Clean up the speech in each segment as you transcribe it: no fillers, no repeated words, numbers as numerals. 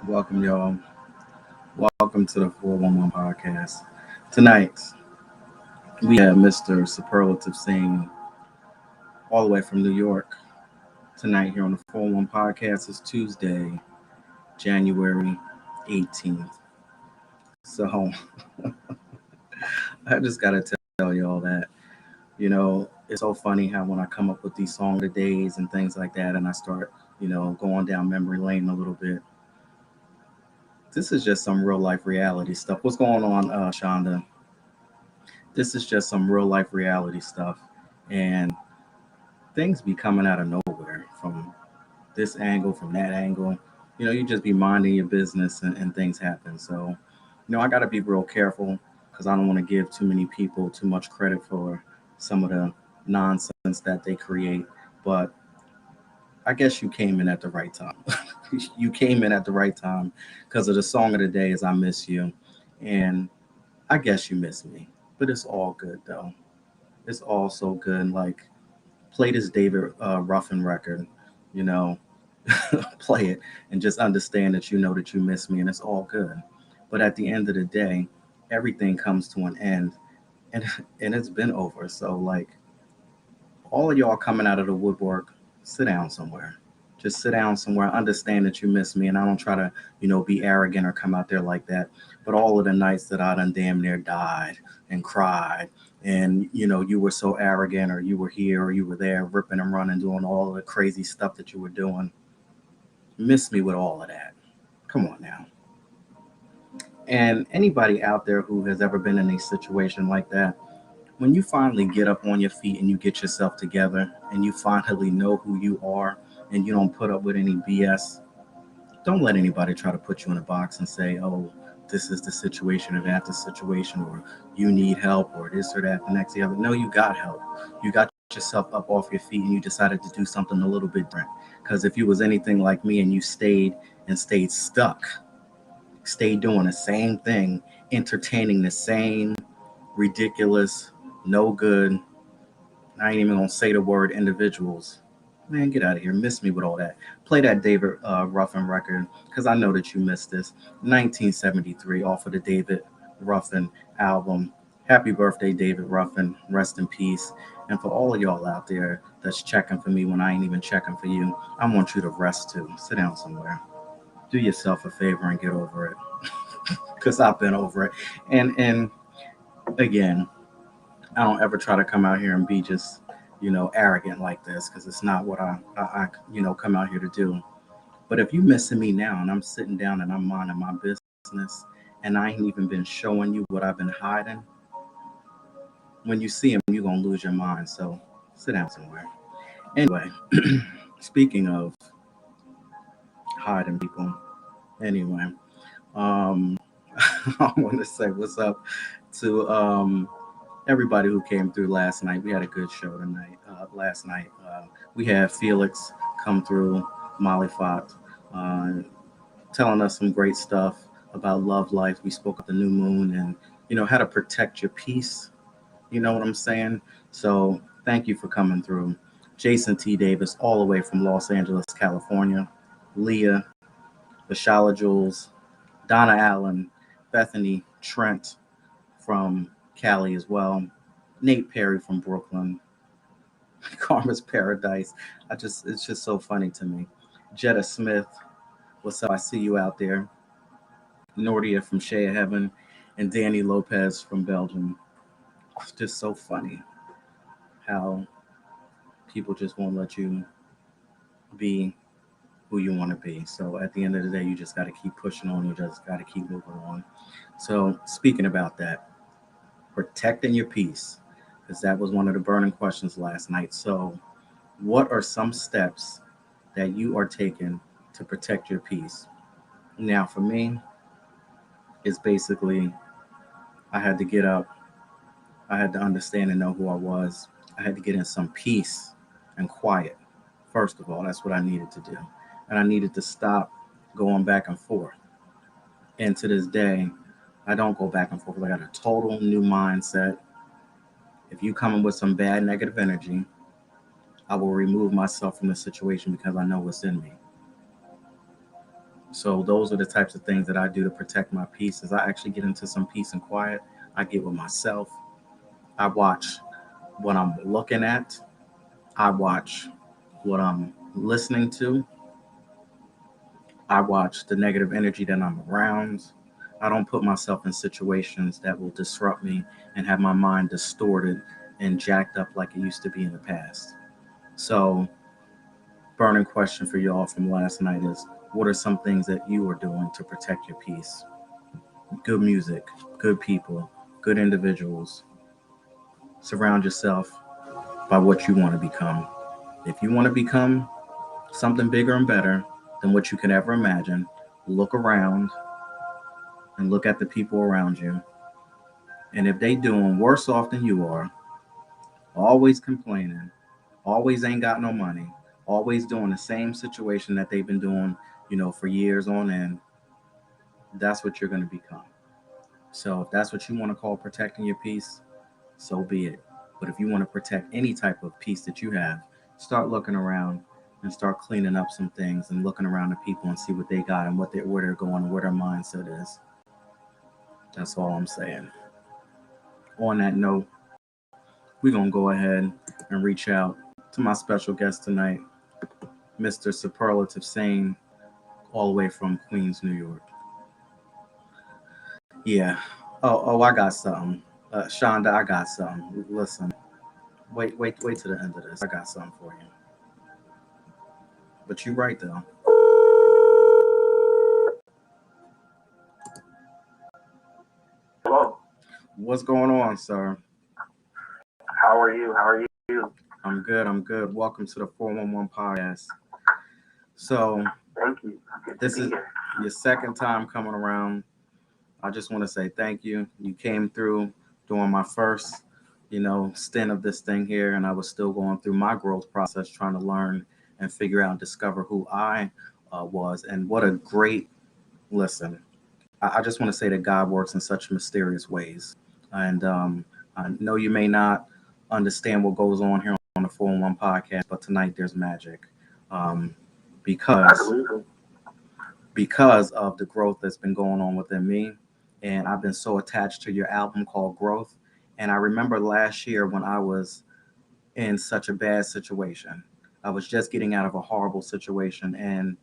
Welcome, y'all. Welcome to the 411 podcast. Tonight, we have Mr. Superlative Singh all the way from New York. Tonight, here on the 411 podcast, is Tuesday, January 18th. So, I just got to tell y'all that, it's so funny how when I come up with these song of the days and things like that, and I start, going down memory lane a little bit. This is just some real life reality stuff. What's going on, Shonda? This is just some real life reality stuff. And things be coming out of nowhere from this angle, from that angle. You just be minding your business and things happen. So, I got to be real careful because I don't want to give too many people too much credit for some of the nonsense that they create. But I guess you came in at the right time. You came in at the right time because of the song of the day is I Miss You. And I guess you miss me. But it's all good, though. It's all so good. Like, play this David Ruffin record, you know, play it and just understand that you know that you miss me and it's all good. But at the end of the day, everything comes to an end and and it's been over. So like all of y'all coming out of the woodwork, sit down somewhere. Just sit down somewhere. Understand that you miss me, and I don't try to, be arrogant or come out there like that. But all of the nights that I done damn near died and cried, and you were so arrogant, or you were here, or you were there, ripping and running, doing all the crazy stuff that you were doing. Miss me with all of that. Come on now. And anybody out there who has ever been in a situation like that, when you finally get up on your feet and you get yourself together and you finally know who you are and you don't put up with any BS, don't let anybody try to put you in a box and say, oh, this is the situation or that's the situation, or you need help, or this or that, the next, the other. No, you got help. You got yourself up off your feet and you decided to do something a little bit different. Because if you was anything like me and you stayed stuck, stayed doing the same thing, entertaining the same ridiculous, no good, I ain't even gonna say the word individuals. Man, get out of here. Miss me with all that. Play that David Ruffin record because I know that you missed this. 1973 off of the David Ruffin album. Happy birthday, David Ruffin. Rest in peace. And for all of y'all out there that's checking for me when I ain't even checking for you, I want you to rest too. Sit down somewhere. Do yourself a favor and get over it because I've been over it. And again, I don't ever try to come out here and be just, arrogant like this because it's not what I come out here to do. But if you missing me now and I'm sitting down and I'm minding my business and I ain't even been showing you what I've been hiding, when you see him, you're going to lose your mind. So sit down somewhere. Anyway, speaking of hiding people, anyway, um, I want to say what's up to everybody who came through last night. We had a good show tonight. Last night, we had Felix come through, Molly Fox, uh, telling us some great stuff about love life. We spoke of the new moon and how to protect your peace. You know what I'm saying? So thank you for coming through. Jason T. Davis, all the way from Los Angeles, California. Leah, Bashala Jules, Donna Allen, Bethany Trent from Cali as well. Nate Perry from Brooklyn. Karma's Paradise. It's just so funny to me. Jetta Smith, what's up? I see you out there. Nordia from Shea Heaven, and Danny Lopez from Belgium. It's just so funny how people just won't let you be who you want to be. So at the end of the day, you just got to keep pushing on. You just got to keep moving on. So speaking about that, protecting your peace, because that was one of the burning questions last night. So what are some steps that you are taking to protect your peace? Now, for me, it's basically I had to get up. I had to understand and know who I was. I had to get in some peace and quiet. First of all, that's what I needed to do. And I needed to stop going back and forth. And to this day, I don't go back and forth. I got a total new mindset. If you come in with some bad negative energy, I will remove myself from the situation because I know what's in me. So those are the types of things that I do to protect my peace. As I actually get into some peace and quiet, I get with myself. I watch what I'm looking at. I watch what I'm listening to. I watch the negative energy that I'm around. I don't put myself in situations that will disrupt me and have my mind distorted and jacked up like it used to be in the past. So, burning question for y'all from last night is what are some things that you are doing to protect your peace? Good music, good people, good individuals. Surround yourself by what you want to become. If you want to become something bigger and better than what you could ever imagine, look around and look at the people around you. And if they doing worse off than you are, always complaining, always ain't got no money, always doing the same situation that they've been doing, for years on end, that's what you're going to become. So if that's what you want to call protecting your peace, so be it. But if you want to protect any type of peace that you have, start looking around and start cleaning up some things and looking around the people and see what they got and where they're going and where their mindset is. That's all I'm saying. On that note, we're going to go ahead and reach out to my special guest tonight, Mr. Superlative Sane, all the way from Queens, New York. Yeah. Oh, I got something. Shonda, I got something. Listen, wait to the end of this. I got something for you. But you're right, though. Hello. What's going on, sir? How are you? How are you? I'm good. I'm good. Welcome to the 411 podcast. So, Thank you. Good this to be is here. your second time coming around. I just want to say thank you. You came through during my first, stint of this thing here, and I was still going through my growth process, trying to learn and figure out and discover who I was. And what a great listen. I just want to say that God works in such mysterious ways. And I know you may not understand what goes on here on the 411 podcast, but tonight there's magic. Um, I because believe it. because of the growth that's been going on within me. And I've been so attached to your album called Growth. And I remember last year when I was in such a bad situation. I was just getting out of a horrible situation. And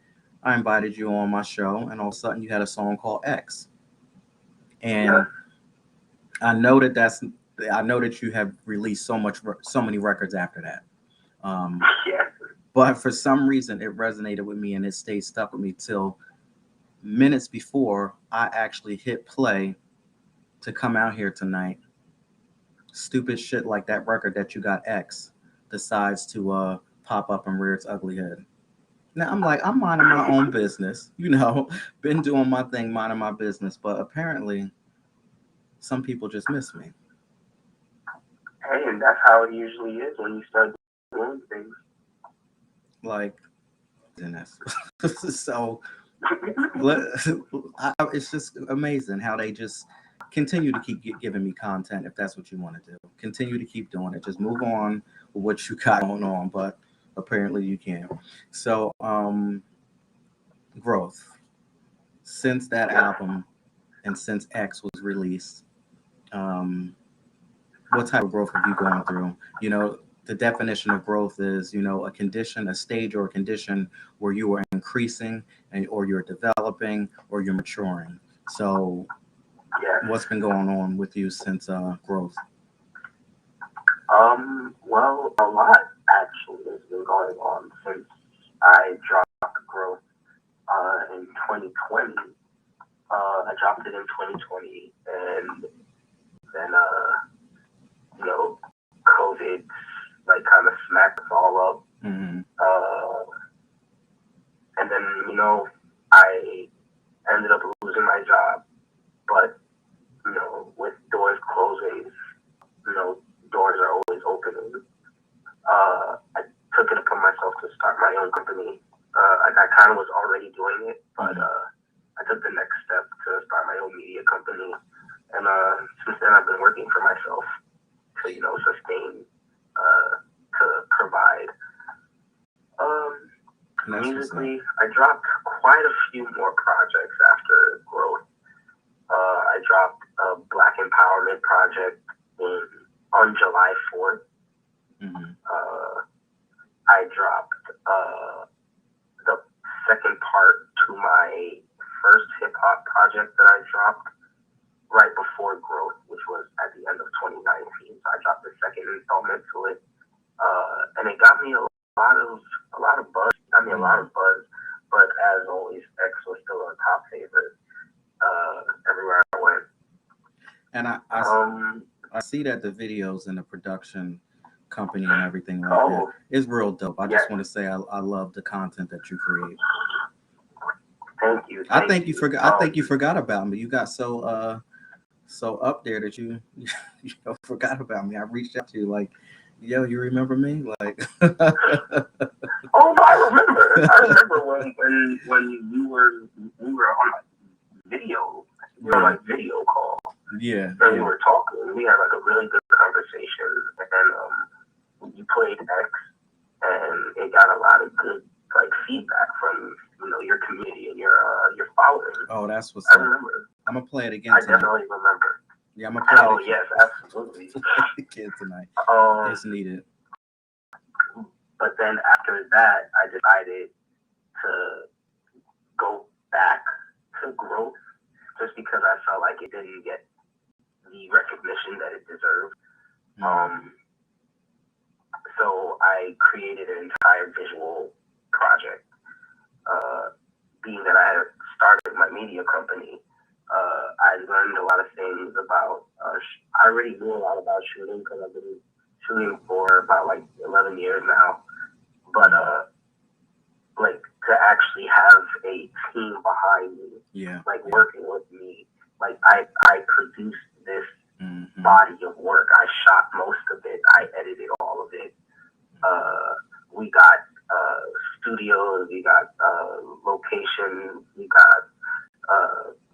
I invited you on my show. And all of a sudden, you had a song called X. And Yeah. I know that that's. I know that you have released so many records after that. Um, Yeah. but for some reason, it resonated with me and it stayed stuck with me till minutes before I actually hit play to come out here tonight. Stupid shit like that record that you got X decides to pop up and rear its ugly head. Now I'm like, I'm minding my own business, been doing my thing, minding my business, but apparently some people just miss me. Hey, and that's how it usually is when you start doing things. Like, and that's so it's just amazing how they just continue to keep giving me content if that's what you want to do. Continue to keep doing it. Just move on with what you got going on, but apparently you can. So, growth. Since that Yeah. album and since X was released, um, what type of growth have you gone through? The definition of growth is, a condition, a stage or a condition where you are increasing or you're developing or you're maturing. So, Yes. what's been going on with you since growth? Well, a lot actually has been going on since I dropped growth in 2020. I dropped it in 2020, and then you know, COVID like kind of smacked us all up. Mm-hmm. And then I ended up losing my job, but with doors closing, doors are always opening. I took it upon myself to start my own company. I kind of was already doing it, but I took the next step to start my own media company. And since then, I've been working for myself to, sustain, to provide. Musically, I dropped quite a few more projects after growth. I dropped a Black Empowerment project on July 4th. Mm-hmm. I dropped the second part to my first hip hop project that I dropped right before growth, which was at the end of 2019. So I dropped the second installment to it, and it got me a lot of buzz. I mean, a lot of buzz. But as always, X was still a top favorite everywhere I went. And I see that the videos and the production company and everything like that is real dope. I just want to say I love the content that you create. Thank you. I think you forgot about me. You got so up there that you forgot about me. I reached out to you like, yo, you remember me? Like Oh, I remember. I remember when we were on video. We were on like video call. Yeah. And we were talking. We had like a really good conversation, and you played X, and it got a lot of good like feedback from your community and your followers. Oh, that's what's I up. remember. I'm gonna play it again. I tonight. definitely remember. Yeah, I'm gonna play it again. Yes, absolutely. Again tonight. It's needed. But then after that, I decided to go back to growth just because I felt like it didn't get the recognition that it deserved. So I created an entire visual project. Being that I had started my media company, I learned a lot of things about. I already knew a lot about shooting because I've been shooting for about like 11 years now. But like to actually have a team behind me, like working with me, like I produced this body of work. I shot most of it. I edited all of it. We got studios. We got location. We got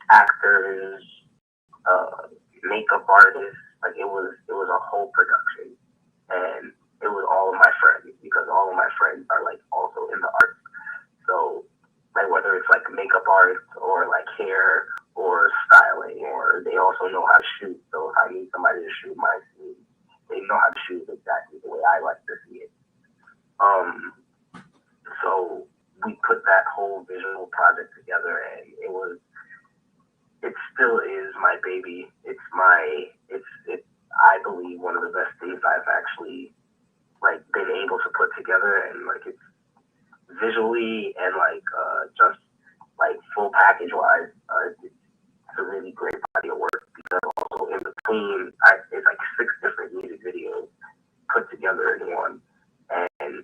actors, makeup artists. Like it was a whole production, and it was all of my friends because all of my friends are like also in the arts. So like whether it's like makeup art or like hair or styling, or they also know how to shoot. So if I need somebody to shoot my scene, they know how to shoot exactly the way I like to see it. So we put that whole visual project together, and it still is my baby. It's I believe one of the best things I've actually like been able to put together, and like it's visually and like just like full package wise, it's a really great body of work. Because also in between, it's like 6 different music videos put together in one, and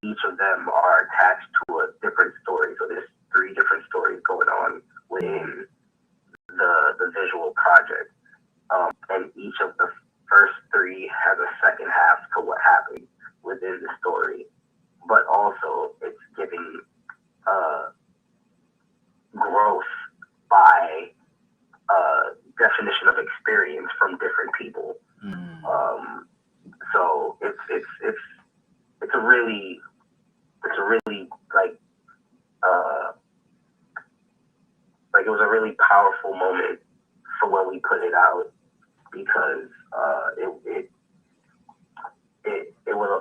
each of them are attached to a different story. So there's 3 different stories going on within the visual project, and each of the first 3 has a second half to what happened within the story. But also, it's giving growth by definition of experience from different people. So it's a really like it was a really powerful moment for when we put it out, because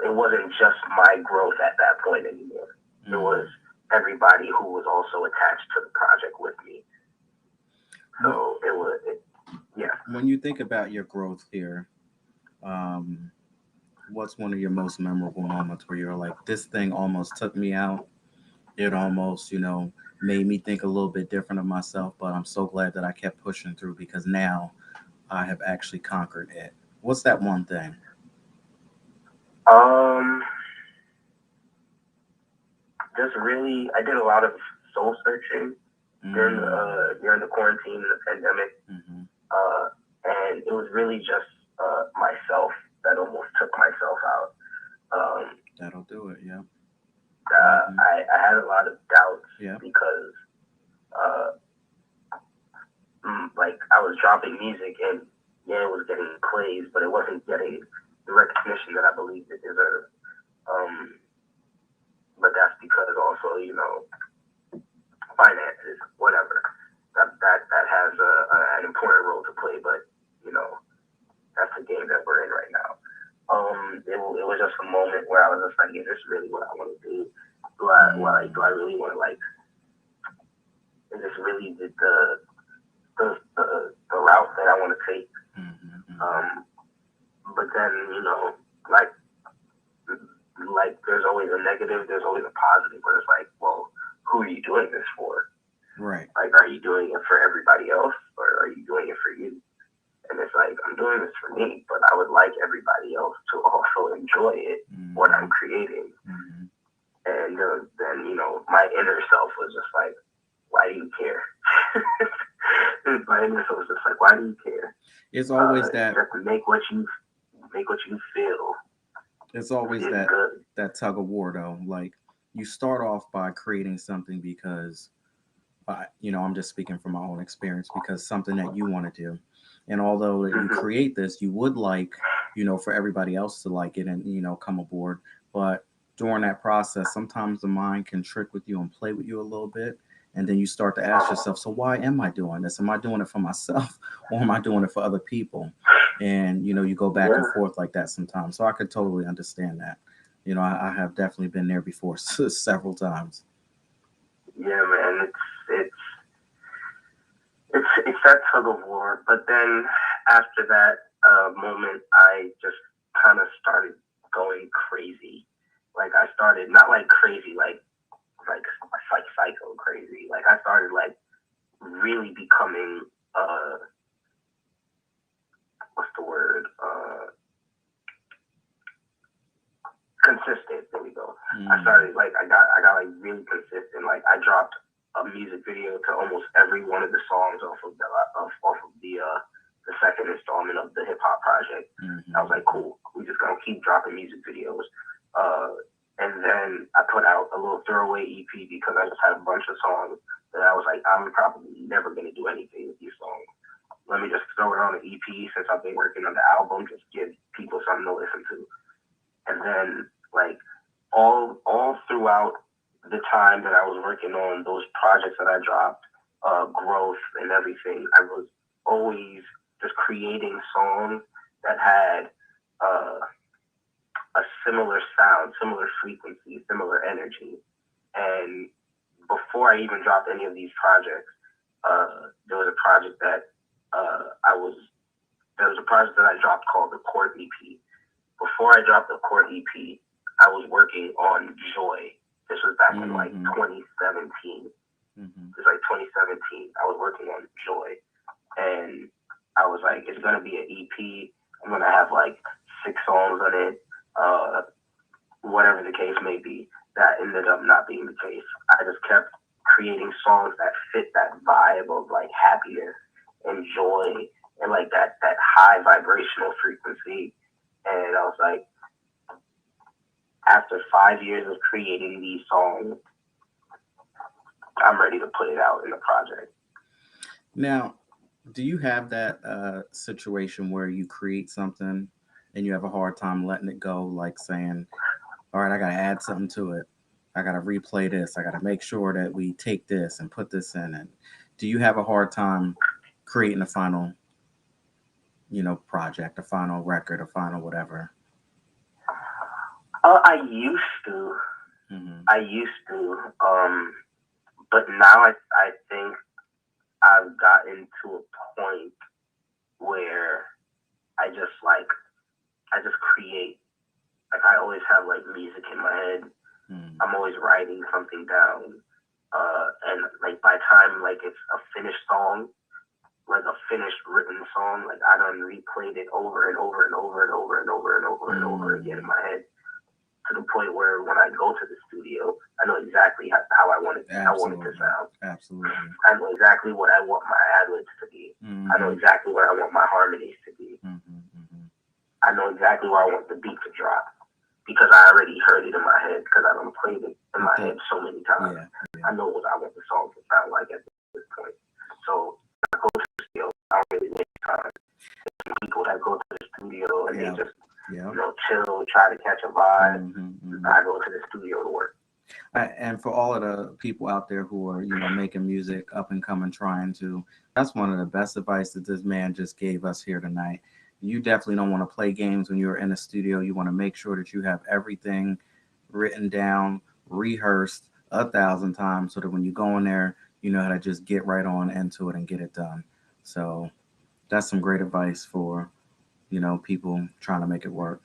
it wasn't just my growth at that point anymore. It was everybody who was also attached to the project with me. What So yeah. when you think about your growth here, um, what's one of your most memorable moments where you're like, this thing almost took me out? It almost, made me think a little bit different of myself, but I'm so glad that I kept pushing through because now I have actually conquered it. What's that one thing? Um, just really, I did a lot of soul searching during the quarantine and the pandemic, Mm-hmm. uh, and it was really just myself that almost took myself out. Um, That'll do it. Yeah. Mm-hmm. I had a lot of doubts Yeah. because uh, like I was dropping music and yeah, it was getting plays, but it wasn't getting the recognition that I believed it deserved. Um, but that's because also, finances, whatever. That has an important role to play, but you know, that's the game that we're in right now. It was just a moment where I was just like, is this really what I want to do? Do I really want to like? Is this really the route that I want to take? Mm-hmm. But then like there's always a negative, there's always a positive, where it's like, well, who are you doing this for? Right. Like, are you doing it for everybody else, or are you doing it for you? And it's like, I'm doing this for me, but I would like everybody else to also enjoy it, what I'm creating. Mm-hmm. And then, my inner self was just like, why do you care? My inner self was just like, why do you care? It's always that. Just make what you feel It's always is that good. that tug of war, though. Like you start off by creating something because, I'm just speaking from my own experience because something that you want to do, and although that you Mm-hmm. create this, you would like, for everybody else to like it and come aboard. But during that process, sometimes the mind can trick with you and play with you a little bit. And then you start to ask yourself, so why am I doing this? Am I doing it for myself or am I doing it for other people? And you go back and Yeah, forth like that sometimes. So I could totally understand that. I have definitely been there before several times. yeah, man. It's that tug of war. But then after that moment, I just kind of started going crazy. Like I started not like crazy, like psycho crazy. Like I started like really becoming what's the word consistent. There we go. I Mm. started like I got like really consistent. Like I dropped a music video to almost every one of the songs off of the second installment of the hip hop project. I was Mm-hmm. like, cool. We just gonna keep dropping music videos. And then I put out a little throwaway EP because I just had a bunch of songs that I was like, I'm probably never gonna do anything with these songs. Let me just throw it on an EP since I've been working on the album. Just give people something to listen to. And then like all throughout the time that I was working on those projects that I dropped, growth and everything, I was always just creating songs that had uh, a similar sound, similar frequency, similar energy. And before I even dropped any of these projects, there was a project that I was there was a project that I dropped called the Court EP. Before I dropped the Court EP, I was working on Joy. This was back in like Mm-hmm. 2017. Mm-hmm. It was like 2017. I was working on Joy, and I was like, it's gonna be an EP. I'm gonna have like 6 songs on it, whatever the case may be. That ended up not being the case. I just kept creating songs that fit that vibe of like happiness and joy and like that high vibrational frequency. And I was like, after 5 years of creating these songs, I'm ready to put it out in the project. Now, do you have that situation where you create something and you have a hard time letting it go, like saying, all right, I got to add something to it. I got to replay this. I got to make sure that we take this and put this in. And do you have a hard time creating a final, project, a final record, a final whatever? I used to. Mm-hmm. I used to. But now I think I've gotten to a point where I just like I just create. Like I always have like music in my head. I'm always writing something down. And like by time like it's a finished song, like a finished written song, like I done replayed it over and over and over and over and over and over and over again in my head, to the point where when I go to the studio, I know exactly how I want it to sound. Absolutely. I know exactly what I want my ad-libs to be. I know exactly where I want my harmonies to be. I know exactly where I want the beat to drop, because I already heard it in my head, because I done played it in my head so many times. I know what I want the song to sound like at this point. So I go to the studio, I don't really waste time. There's people that go to the studio and they just chill, try to catch a vibe. I go to the studio to work. And for all of the people out there who are, making music, up and coming, trying to, that's one of the best advice that this man just gave us here tonight. You definitely don't want to play games when you're in the studio. You want to make sure that you have everything written down, rehearsed 1,000 times, so that when you go in there, you know how to just get right on into it and get it done. So that's some great advice for, people trying to make it work.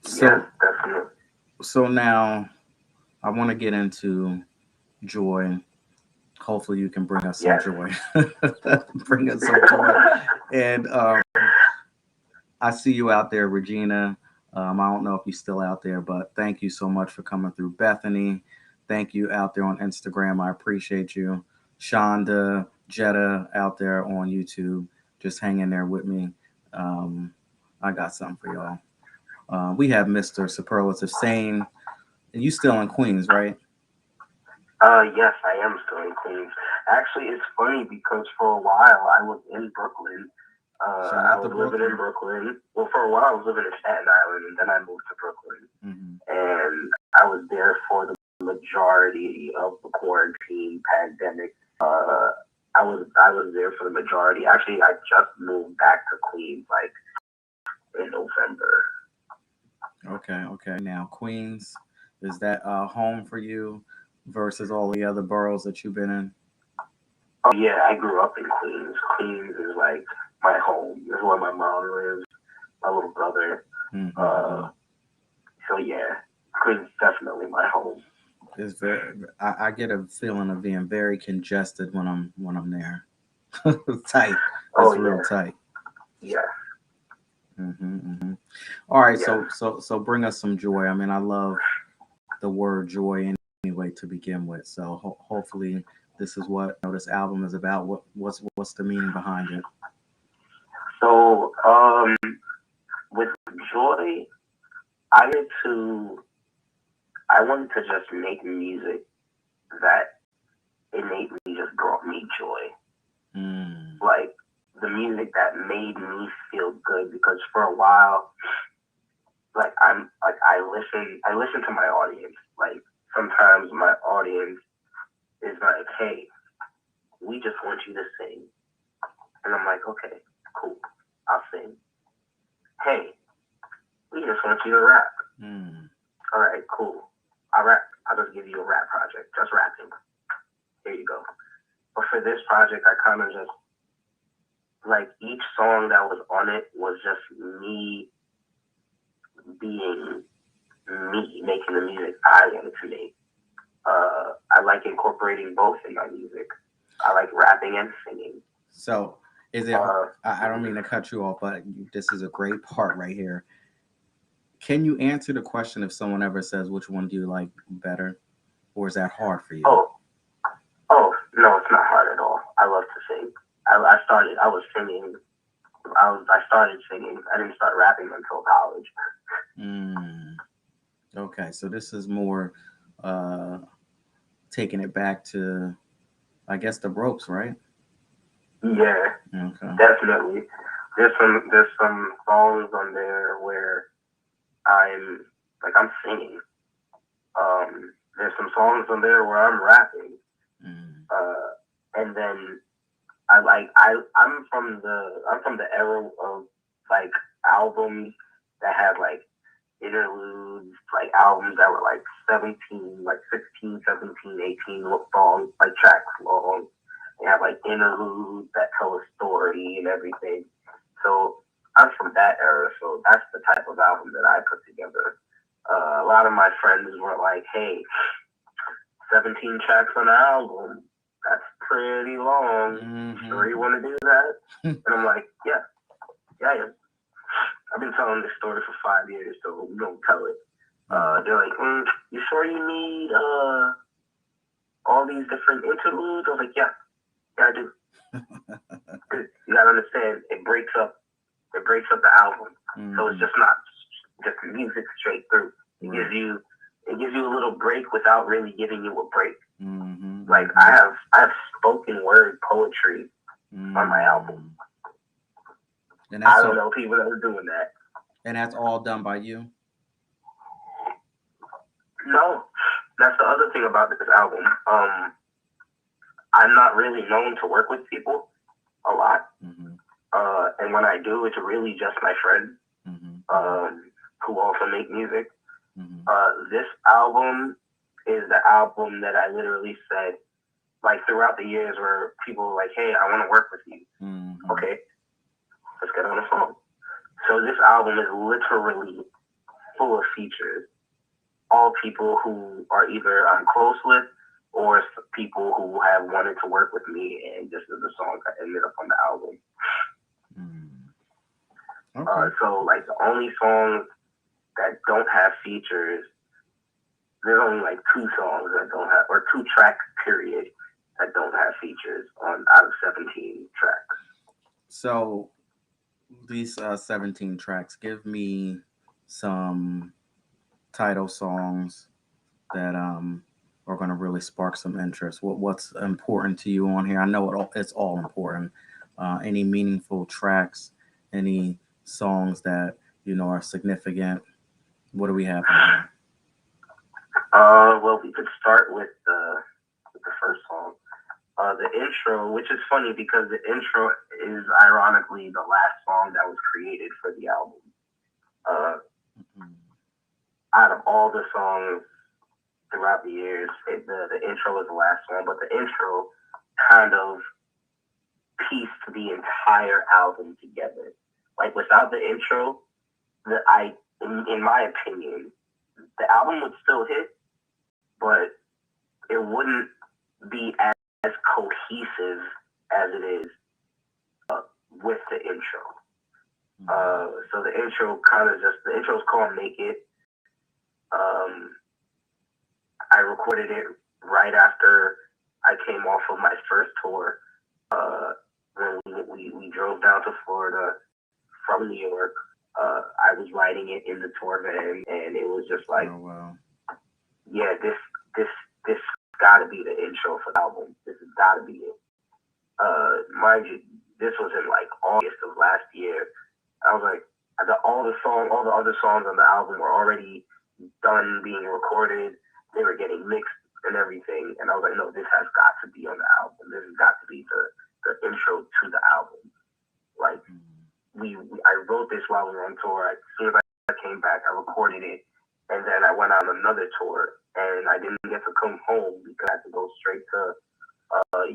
So, definitely. So now I want to get into joy. Hopefully you can bring us some joy. Bring us some joy. And I see you out there, Regina. I don't know if you're still out there, but thank you so much for coming through. Bethany, thank you out there on Instagram. I appreciate you. Shonda, Jetta out there on YouTube, just hanging there with me. I got something for y'all. We have Mr. Superlative Sane. And you still in Queens, right? Yes, I am still in Queens. Actually, it's funny because for a while I was in Brooklyn. I was living in Brooklyn. Well, for a while I was living in Staten Island, and then I moved to Brooklyn. And I was there for the majority of the quarantine pandemic. I was there for the majority. Actually, I just moved back to Queens like in November. Okay. Now, Queens, is that home for you versus all the other boroughs that you've been in? Oh yeah, I grew up in Queens. Queens is like my home. This is where my mom lives, my little brother. So yeah, Queens is definitely my home. It's very. I get a feeling of being very congested when I'm there. Tight. It's real tight. Yeah. All right. So bring us some joy. I mean, I love the word joy anyway to begin with. So hopefully this is what this album is about. What's the meaning behind it? So with joy, I wanted to just make music that innately just brought me joy. Like the music that made me feel good, because for a while, like I listen to my audience. Like sometimes my audience is like, hey, we just want you to sing. And I'm like, okay, cool, I'll sing. Hey, we just want you to rap. All right, cool, I'll rap. I'll just give you a rap project, just rapping. Here you go. But for this project, I kind of just, like, each song that was on it was just me being me, making the music I wanted to make. I like incorporating both in my music. I like rapping and singing. So, is it? I don't mean to cut you off, but this is a great part right here. Can you answer the question if someone ever says which one do you like better, or is that hard for you? Oh no, it's not hard at all. I love to sing. I started singing. I started singing. I didn't start rapping until college. Okay, so this is more taking it back to, I guess, the ropes, right? Yeah, okay. Definitely. There's some songs on there where I'm singing. There's some songs on there where I'm rapping. And then I'm from the era of like albums that had like interludes, like albums that were like 17, like 16, 17, 18 songs, like tracks long. They have like interludes that tell a story and everything. So I'm from that era, so that's the type of album that I put together. A lot of my friends were like, hey, 17 tracks on an album, that's pretty long. Mm-hmm. Sure you want to do that? And I'm like, yeah, yeah. I've been telling this story for 5 years, so we don't tell it. They're like, you sure you need all these different interludes? I was like, yeah, I do. You gotta understand, it breaks up the album. Mm-hmm. So it's just not just music straight through. It gives you a little break without really giving you a break. Mm-hmm. Like I have spoken word poetry on my album. And I don't know people that are doing that. And that's all done by you? No, that's the other thing about this album. I'm not really known to work with people a lot. Mm-hmm. And when I do, it's really just my friends who also make music. Mm-hmm. This album is the album that I literally said, like throughout the years where people were like, hey, I want to work with you. Mm-hmm. Okay, let's get on the phone. So this album is literally full of features. All people who are either I'm close with or people who have wanted to work with me, and this is the song that ended up on the album. Okay. So like the only songs that don't have features, there's only like 2 songs that don't have, or 2 tracks period, that don't have features on out of 17 tracks. So these 17 tracks, give me some title songs that are going to really spark some interest. What's important to you on here? I know it's all important. Any meaningful tracks, any songs that are significant? What do we have here? Well, we could start with the first song, the intro, which is funny because the intro is ironically the last song that was created for the album. Out of all the songs throughout the years, the intro was the last one, but the intro kind of pieced the entire album together. Like without the intro, in my opinion, the album would still hit, but it wouldn't be as cohesive as it is with the intro. So the intro the intro is called Make It. I recorded it right after I came off of my first tour. When we drove down to Florida from New York. I was writing it in the tour van, and it was just like, oh, wow. Yeah, this got to be the intro for the album. This has got to be it. Mind you, this was in like August of last year. I was like, all the other songs on the album were already done being recorded. They were getting mixed and everything, and I was like, no, this has got to be on the album. This has got to be the intro to the album. Like, I wrote this while we were on tour. As soon as I came back, I recorded it, and then I went on another tour, and I didn't get to come home because I had to go straight to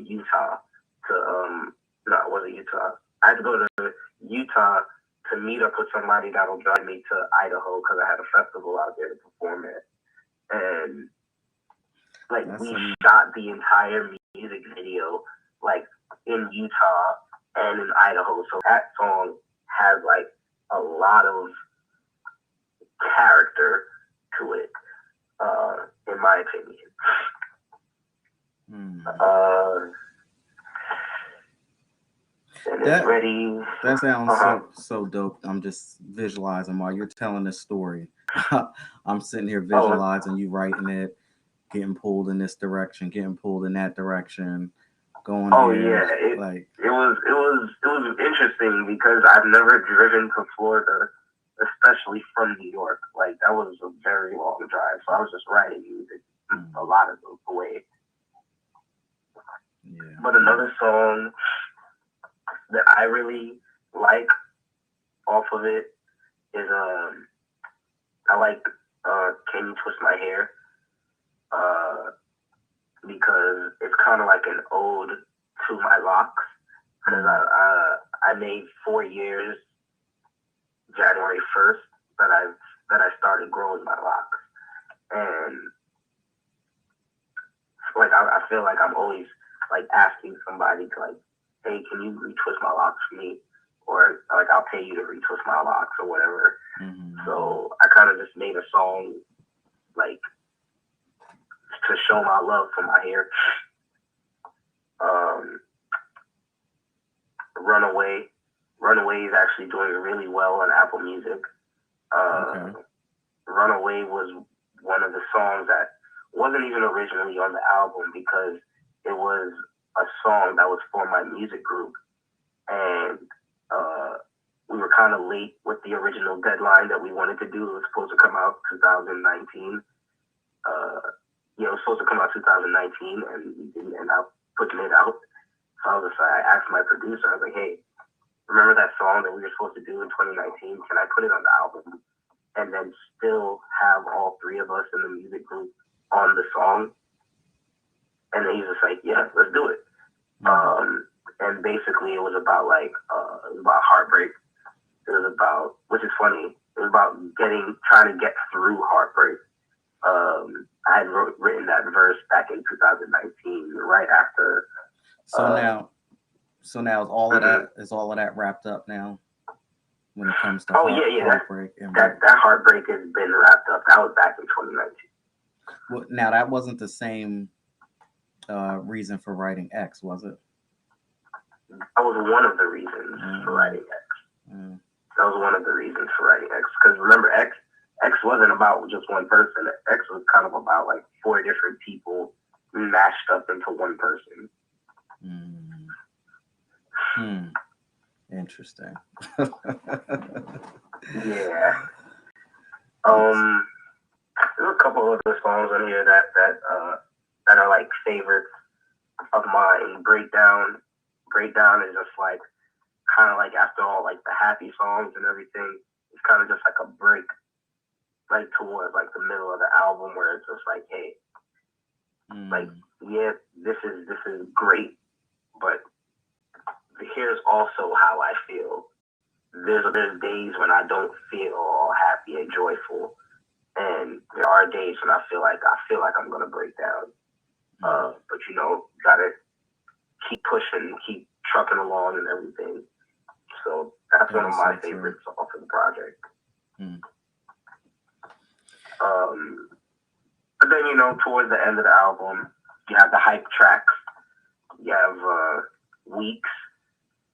Utah. No, it wasn't Utah. I had to go to Utah to meet up with somebody that'll drive me to Idaho because I had a festival out there to perform at. And like we shot the entire music video like in Utah and in Idaho. So that song has like a lot of character to it, in my opinion. That sounds so dope. I'm just visualizing while you're telling this story. I'm sitting here visualizing you writing it, getting pulled in this direction, getting pulled in that direction, going. It was interesting because I've never driven to Florida, especially from New York. Like that was a very long drive, so I was just writing music a lot of the way. Yeah. But another song that I really like off of it is I like Can You Twist My Hair, because it's kind of like an ode to my locks. Because I made 4 years January 1st that I started growing my locks, and like I feel like I'm always like asking somebody to like, hey, can you retwist my locks for me? Or like I'll pay you to retwist my locks or whatever. Mm-hmm. So I kind of just made a song like to show my love for my hair. Runaway is actually doing really well on Apple Music. Okay. Runaway was one of the songs that wasn't even originally on the album because it was a song that was for my music group, and we were kind of late with the original deadline that we wanted to do. It was supposed to come out 2019. It was supposed to come out 2019, and we didn't end up putting it out. So I asked my producer, I was like, hey, remember that song that we were supposed to do in 2019? Can I put it on the album? And then still have all three of us in the music group on the song. And then he's just like, yeah, let's do it. And basically it was about heartbreak. It was about, which is funny, it was about trying to get through heartbreak. I had written that verse back in 2019, right after. So now is all of that wrapped up now when it comes to heartbreak? That heartbreak has been wrapped up. That was back in 2019. Well, now that wasn't the same reason for writing X, was it? That was one of the reasons for writing X. That was one of the reasons for writing X. Because remember, X wasn't about just one person. X was kind of about like 4 different people mashed up into one person. Interesting. Yeah. There's a couple of other songs on here that are like favorites of mine. Breakdown is just like kind of like after all like the happy songs and everything, it's kind of just like a break, like towards like the middle of the album where it's just like, hey, like yeah, this is great, but here's also how I feel. There's days when I don't feel all happy and joyful, and there are days when I feel like I'm gonna break down. But gotta keep pushing, keep trucking along and everything. So that's one of my favorites off of the project. But then towards the end of the album, you have the hype tracks. You have Weeks,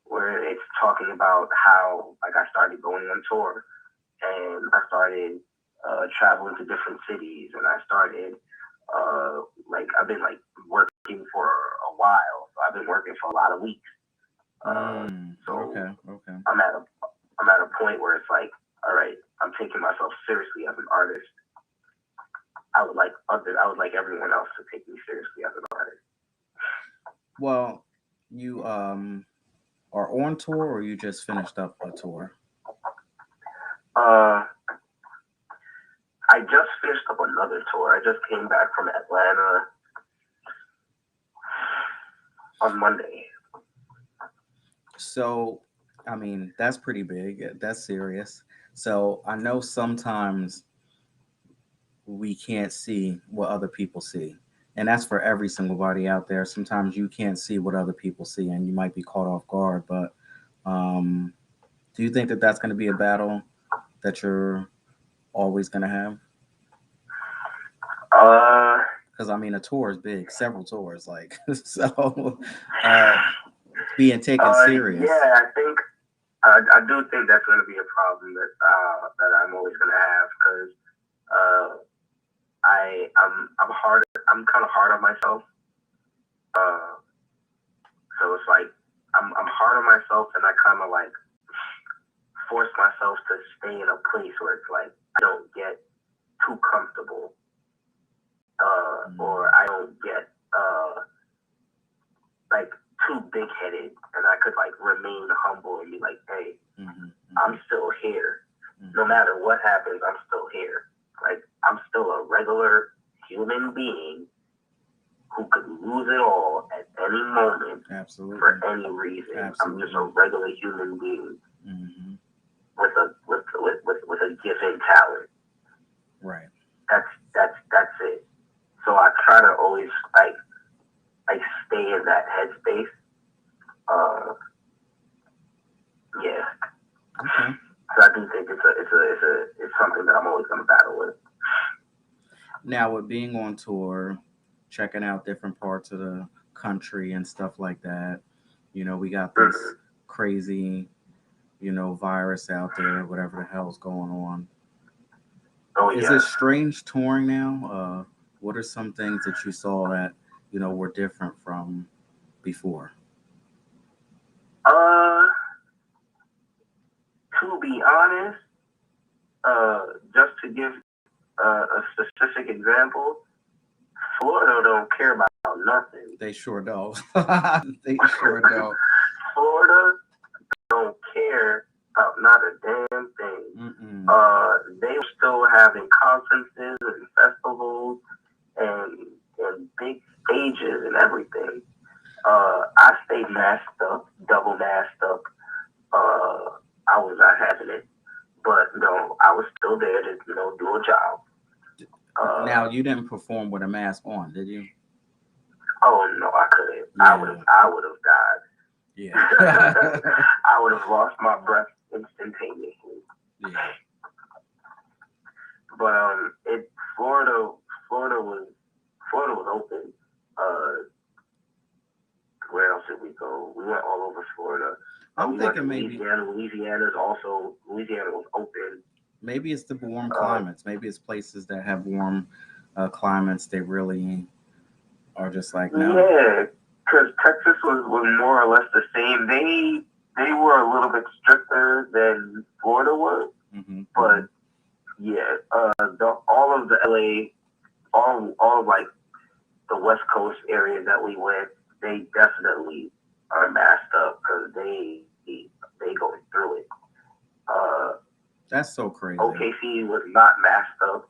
where it's talking about how like I started going on tour, and I started traveling to different cities, and I started I've been like working for a while, so I've been working for a lot of weeks. Okay. I'm at a point where it's like, all right, I'm taking myself seriously as an artist. I would like everyone else to take me seriously as an artist. Well, you are on tour, or you just finished up a tour? I just finished up another tour. I just came back from Atlanta on Monday. So, I mean, that's pretty big. That's serious. So I know sometimes we can't see what other people see. And that's for every single body out there. Sometimes you can't see what other people see and you might be caught off guard. But do you think that that's going to be a battle that you're always going to have? Because I mean, a tour is big, several tours, like so. Being taken serious. Yeah, I do think that's going to be a problem that I'm always going to have because I'm kind of hard on myself. So it's like I'm hard on myself, and I kind of like force myself to stay in a place where it's like I don't get too comfortable, or I don't get like too big headed, and I could like remain humble and be like, hey, I'm still here. No matter what happens, I'm still here. Like, I'm still a regular human being who could lose it all at any moment. Absolutely. For any reason. Absolutely. I'm just a regular human being Mm-hmm. with a given talent. Right. That's it. So I try to always like stay in that headspace. Yeah. Okay. So I do think it's something that I'm always gonna battle with. Now, with being on tour, checking out different parts of the country and stuff like that, we got this Mm-hmm. crazy, virus out there, whatever the hell's going on. Oh Is yeah. it strange touring now? What are some things that you saw that, were different from before? Uh, to be honest, just to give a specific example, Florida don't care about nothing. They sure don't. They sure don't. Florida don't care about not a damn thing. Mm-mm. They were still having conferences and festivals and big stages and everything. I stayed masked up, double masked up. I was not having it, but no, I was still there to do a job. Now, you didn't perform with a mask on, did you? Oh no, I couldn't. Yeah. I would have died. Yeah. I would have lost my breath instantaneously. Yeah. But Florida Florida was open. Where else did we go? We went all over Florida. I'm We went to thinking maybe Louisiana. Louisiana was open. maybe it's the warm climates. Maybe it's places that have warm climates. They really are just like, no. Yeah, because Texas was more or less the same. They were a little bit stricter than Florida was, Mm-hmm. but yeah, all of the LA, all of like the West Coast area that we went, they definitely are masked up because they going through it. That's so crazy. OKC was not masked up.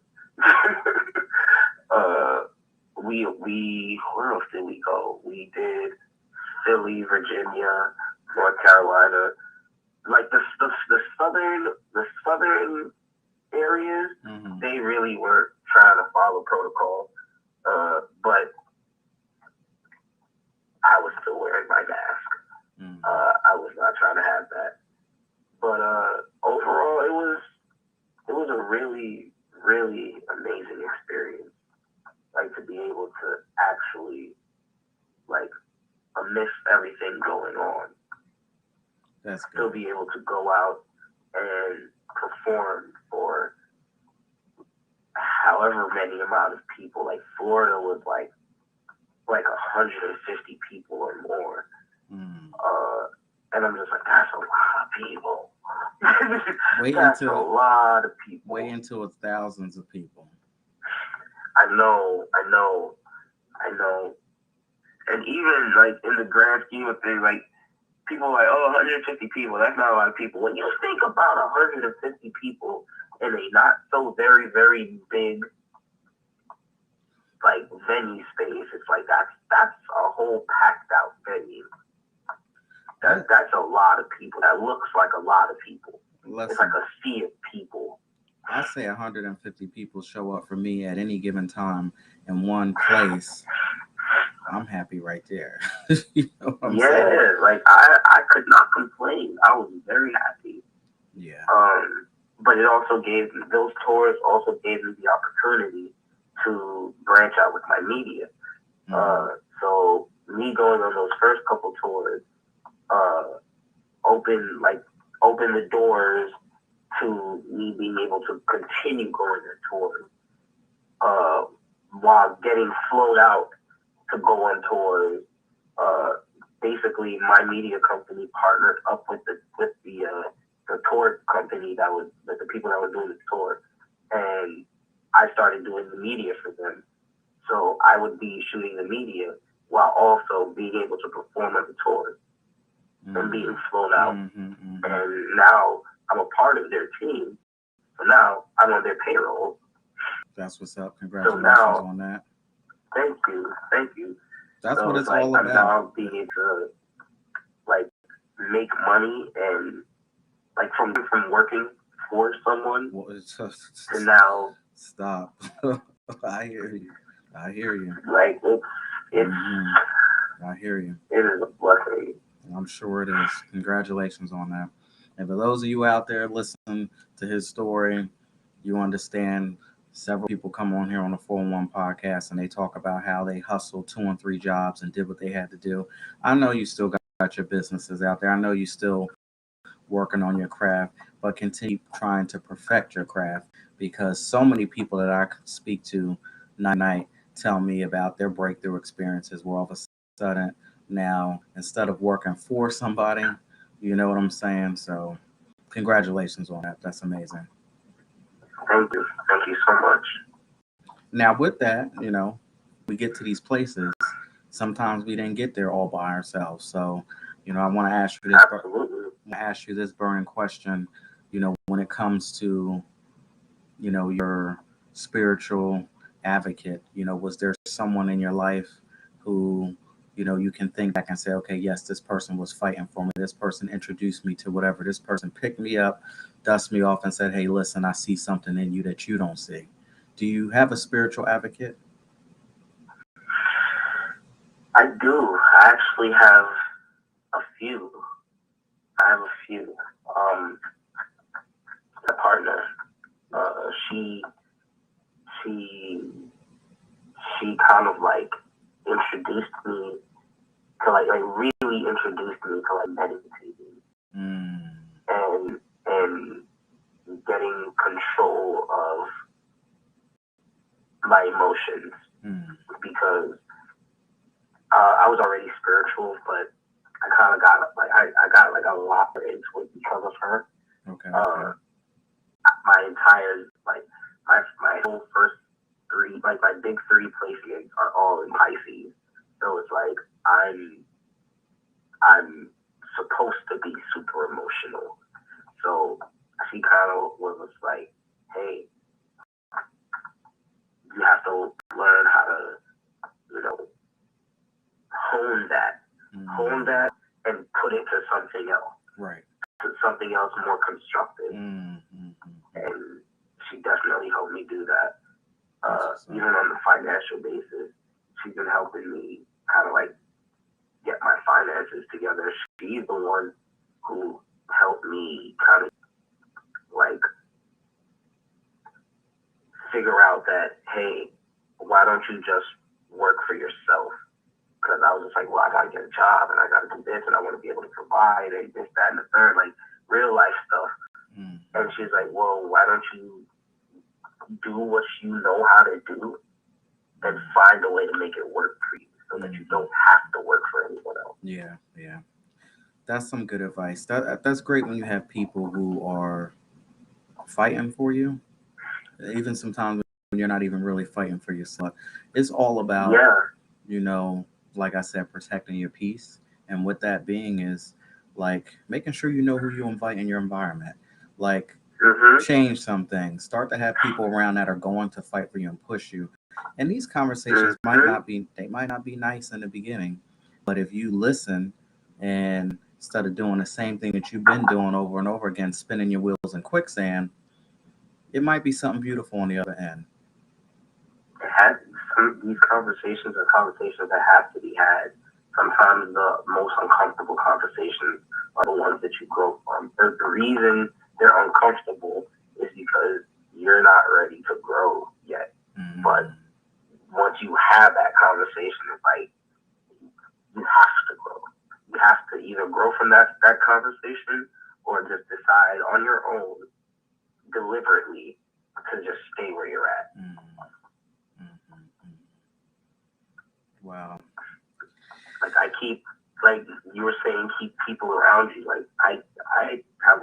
We where else did we go? We did Philly, Virginia, North Carolina, like the southern areas. Mm-hmm. They really were trying to follow protocol, but I was still wearing my mask. Mm-hmm. I was not trying to have that. But overall, it was a really, really amazing experience. Like to be able to actually, like, amidst everything going on, That's still good. be able to go out and perform for however many amount of people. Like Florida was like 150 people or more. Mm. And I'm just like, that's a lot of people. Wait That's until a lot of people. wait until it's thousands of people. I know. And even like in the grand scheme of things, like people are like, oh, 150 people, that's not a lot of people. When you think about 150 people in a not so very, very big like venue space, it's like that's a whole packed out venue. That's a lot of people. That looks like a lot of people. It's like a sea of people. I say 150 people show up for me at any given time in one place. I'm happy right there. You know what I'm saying? Like I could not complain. I was very happy. Yeah. But it also those tours also gave me the opportunity to branch out with my media. Mm. So me going on those first couple tours, open the doors to me being able to continue going on tours, while getting flown out to go on tours. Basically, my media company partnered up with the tour company that was the people that were doing the tour, and I started doing the media for them. So I would be shooting the media while also being able to perform on the tours and being flown out. Mm-hmm, mm-hmm. And now I'm a part of their team, So now I'm on their payroll. That's what's up. So Congratulations now, on that. thank you. That's So what it's it's like all I'm about. now being able to like make money and like from working for someone Well, it's to just now stop. I hear you. I hear you. like it's I hear you. it is a blessing. I'm sure it is. Congratulations on that. And for those of you out there listening to his story, you understand several people come on here on the 401 podcast and they talk about how they hustled 2 and 3 jobs and did what they had to do. I know you still got your businesses out there. I know you still working on your craft, but continue trying to perfect your craft because so many people that I speak to night tell me about their breakthrough experiences where all of a sudden now instead of working for somebody, you know what I'm saying? So congratulations on that. That's amazing. Thank you so much. Now with that, we get to these places. Sometimes we didn't get there all by ourselves. So, I want to ask you this. Absolutely. Ask you this burning question. When it comes to your spiritual advocate. Was there someone in your life who you can think back and say, okay, yes, this person was fighting for me. This person introduced me to whatever. This person picked me up, dust me off, and said, hey, listen, I see something in you that you don't see. Do you have a spiritual advocate? I do. I actually have a few. I have a few. My partner, she she she kind of like introduced me to like really introduced me to like meditating and getting control of my emotions because I was already spiritual, but I kind of got like I got like a lot into it because of her. Okay. My entire like my whole first three like my big 3 place gigs are all in Pisces, so it's like I'm supposed to be super emotional. So she kind of was just like, hey, you have to learn how to you know hone that and put it to something else. Right. To something else more constructive. And she definitely helped me do that. Even on the financial basis, she's been helping me kind of like get my finances together. She's the one who helped me kind of like figure out that, hey, why don't you just work for yourself? Because I was just like, well, I got to get a job and I got to do this and I want to be able to provide and this, that, and the third, like real life stuff. And she's like, well, why don't you do what you know how to do and find a way to make it work for you so that you don't have to work for anyone else. Yeah. That's some good advice. That's great when you have people who are fighting for you. Even sometimes when you're not even really fighting for yourself. It's all about, like I said, protecting your peace. And with that being is like making sure you know who you invite in your environment. Like change some things. Start to have people around that are going to fight for you and push you. And these conversations might not be nice in the beginning, but if you listen and instead of doing the same thing that you've been doing over and over again, spinning your wheels in quicksand, it might be something beautiful on the other end. These conversations are conversations that have to be had. Sometimes the most uncomfortable conversations are the ones that you grow from. The reason they're uncomfortable is because you're not ready to grow yet. But once you have that conversation, it's like you have to grow. You have to either grow from that conversation or just decide on your own deliberately to just stay where you're at. Wow. Like I keep, like you were saying, keep people around you. Like I have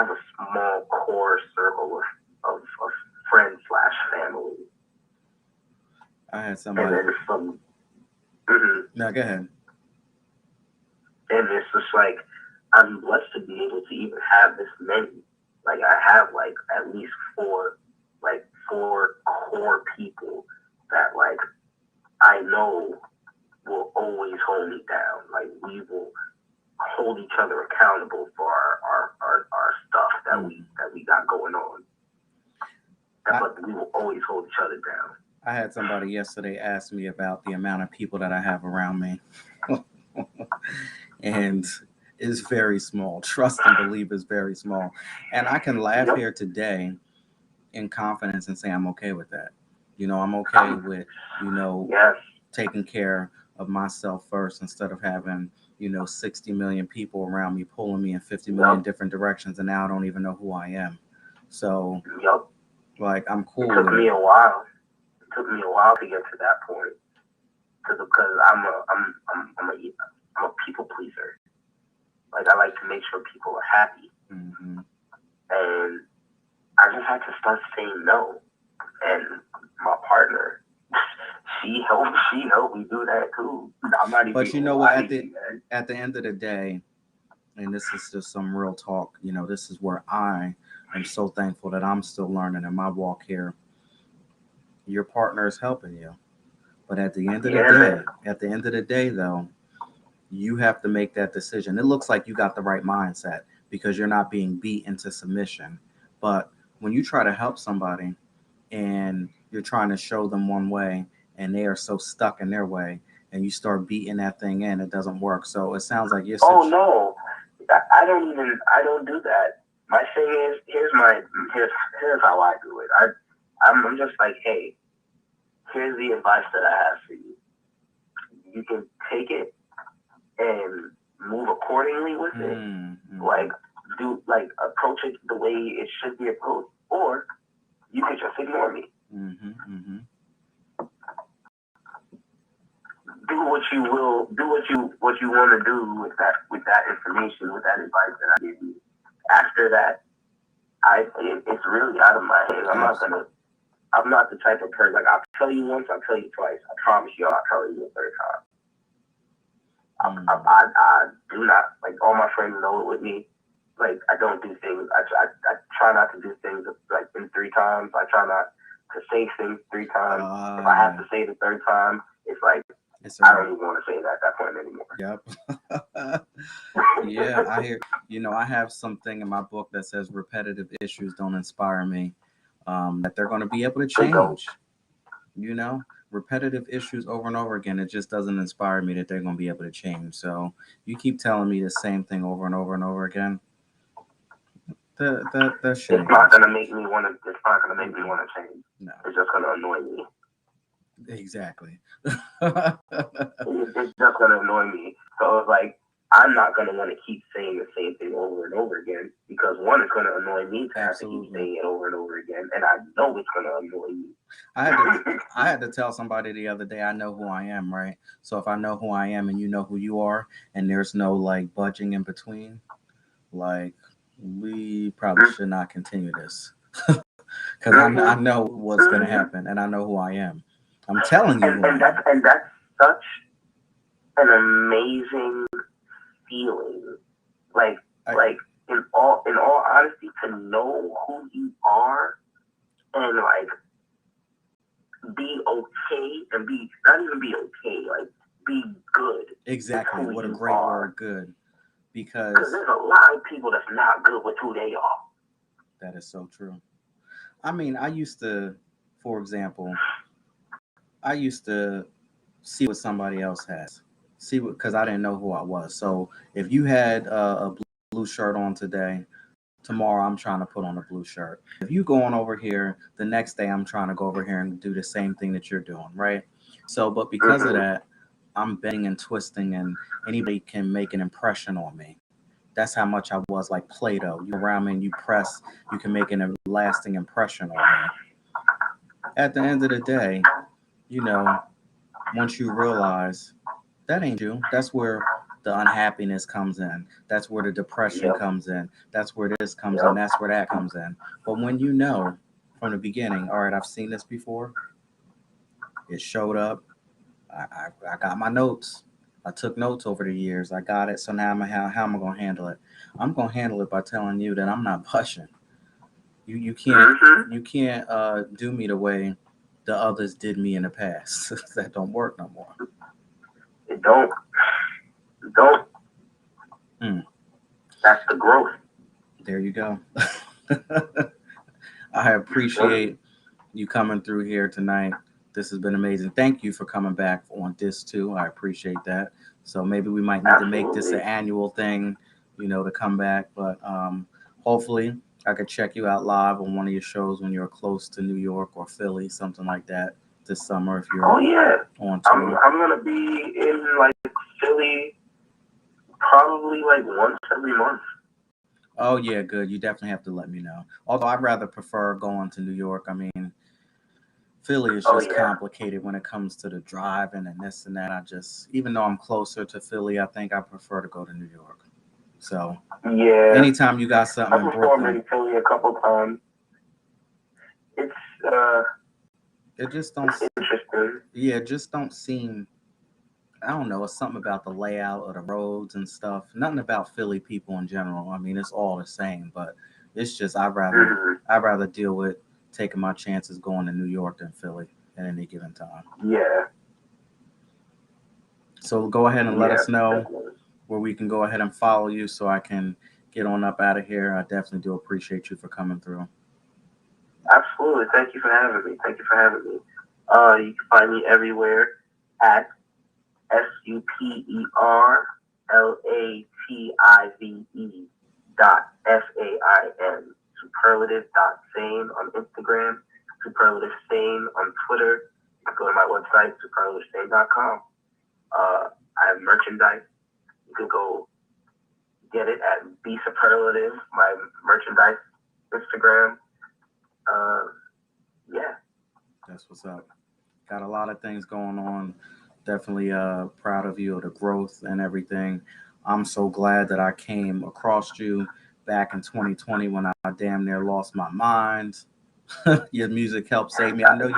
a small core circle of friends / family. I had somebody. And then some. No, go ahead. And it's just like I'm blessed to be able to even have this many. Like I have like at least four core people that like I know will always hold me down. Like we will hold each other accountable for our stuff that we got going on. But we will always hold each other down. I had somebody yesterday ask me about the amount of people that I have around me. And it's very small. Trust and believe is very small. And I can laugh here today in confidence and say I'm okay with that. I'm okay with, Yes. taking care of myself first instead of having, 60 million people around me pulling me in 50 million different directions. And now I don't even know who I am. So, like, I'm cool with it. It took me a while to get to that point. Because I'm a people pleaser. Like I like to make sure people are happy, mm-hmm. and I just had to start saying no. And my partner, she helped me do that too. I'm not even. But you know what? At the end of the day, and this is just some real talk. This is where I am so thankful that I'm still learning in my walk here. Your partner is helping you, but at the end of the day, though, you have to make that decision. It looks like you got the right mindset because you're not being beat into submission. But when you try to help somebody and you're trying to show them one way and they are so stuck in their way and you start beating that thing in, it doesn't work. So it sounds like you're no. I don't do that. My thing is here's how I do it. I'm just like, hey, here's the advice that I have for you. You can take it and move accordingly with it. Mm-hmm. Like approach it the way it should be approached, or you could just ignore me. Mm-hmm. Mm-hmm. Do what you will. Do what you want to do with that information, with that advice that I give you. After that, it's really out of my head. I'm not the type of person like I'll tell you once, I'll tell you twice. I promise you, I'll tell you the third time. I do not, like, all my friends know it with me. Like, I don't do things. I try not to do things like in 3 times. I try not to say things 3 times. If I have to say the third time, it's like I don't even want to say it at that point anymore. Yep. Yeah, I hear. I have something in my book that says repetitive issues don't inspire me. That they're going to be able to change. Repetitive issues over and over again. It just doesn't inspire me that they're going to be able to change. So you keep telling me the same thing over and over and over again. That shit. It's not gonna make me want to. It's not gonna make me want to change. No. It's just gonna annoy me. Exactly. It's just gonna annoy me. So it's like I'm not gonna want to keep saying the same thing over and over again because one, it's gonna annoy me to have to keep saying it over and over again, and I know it's gonna annoy you. I had to tell somebody the other day I know who I am, right? So if I know who I am and you know who you are, and there's no like budging in between, like we probably should not continue this because I know what's gonna happen and I know who I am. I'm telling you, and that's such an amazing feeling. Like in all honesty, to know who you are and like be okay and be not even be okay, like be good. Exactly. What a great word, good. Because there's a lot of people that's not good with who they are. That is so true. I mean, I used to, for example, see what somebody else has. Because I didn't know who I was. So if you had a blue shirt on today, tomorrow I'm trying to put on a blue shirt. If you going over here, the next day I'm trying to go over here and do the same thing that you're doing, right? So, but because of that, I'm bending and twisting, and anybody can make an impression on me. That's how much I was like Play-Doh. You around me and you press, you can make a lasting impression on me. At the end of the day, once you realize that ain't you, that's where the unhappiness comes in. That's where the depression comes in. That's where this comes in. That's where that comes in. But when you know from the beginning, all right, I've seen this before. It showed up. I got my notes. I took notes over the years. I got it. So now how am I going to handle it? I'm going to handle it by telling you that I'm not pushing. You can't do me the way the others did me in the past. That don't work no more. It don't. It don't. Mm, That's the growth. there you go. I appreciate you coming through here tonight. This has been amazing. Thank you for coming back on this too. I appreciate that. So maybe we might need to make this an Absolutely. annual thing, to come back. But hopefully I could check you out live on one of your shows when you're close to New York or Philly, something like that this summer if you're Oh yeah. on I'm tour. I'm gonna be in like Philly probably like once every month. Oh yeah, good. You definitely have to let me know. Although I'd rather prefer going to New York. I mean, Philly is Oh just yeah. complicated when it comes to the driving and this and that. I just, even though I'm closer to Philly, I think I prefer to go to New York. So Yeah. anytime you got I something in performed Brooklyn, in Philly a couple times. It's it just don't, it's interesting. yeah, it just don't seem. I don't know. It's something about the layout of the roads and stuff. Nothing about Philly people in general. I mean, it's all the same, but it's just Hmm. I'd rather deal with taking my chances going to New York than Philly at any given time. Yeah. So go ahead and let Yeah. us know Definitely. where we can go ahead and follow you so I can get on up out of here. I definitely do appreciate you for coming through. Absolutely. Thank you for having me. Thank you for having me. You can find me everywhere at superlative.fain. Superlative.sane on Instagram. Superlative Sane on Twitter. You can go to my website, superlativesane.com. I have merchandise. You can go get it at Be Superlative, my merchandise Instagram. Uh, yeah. That's what's up. Got a lot of things going on. Definitely proud of you of the growth and everything. I'm so glad that I came across you back in 2020 when I damn near lost my mind. Your music helped save me. I know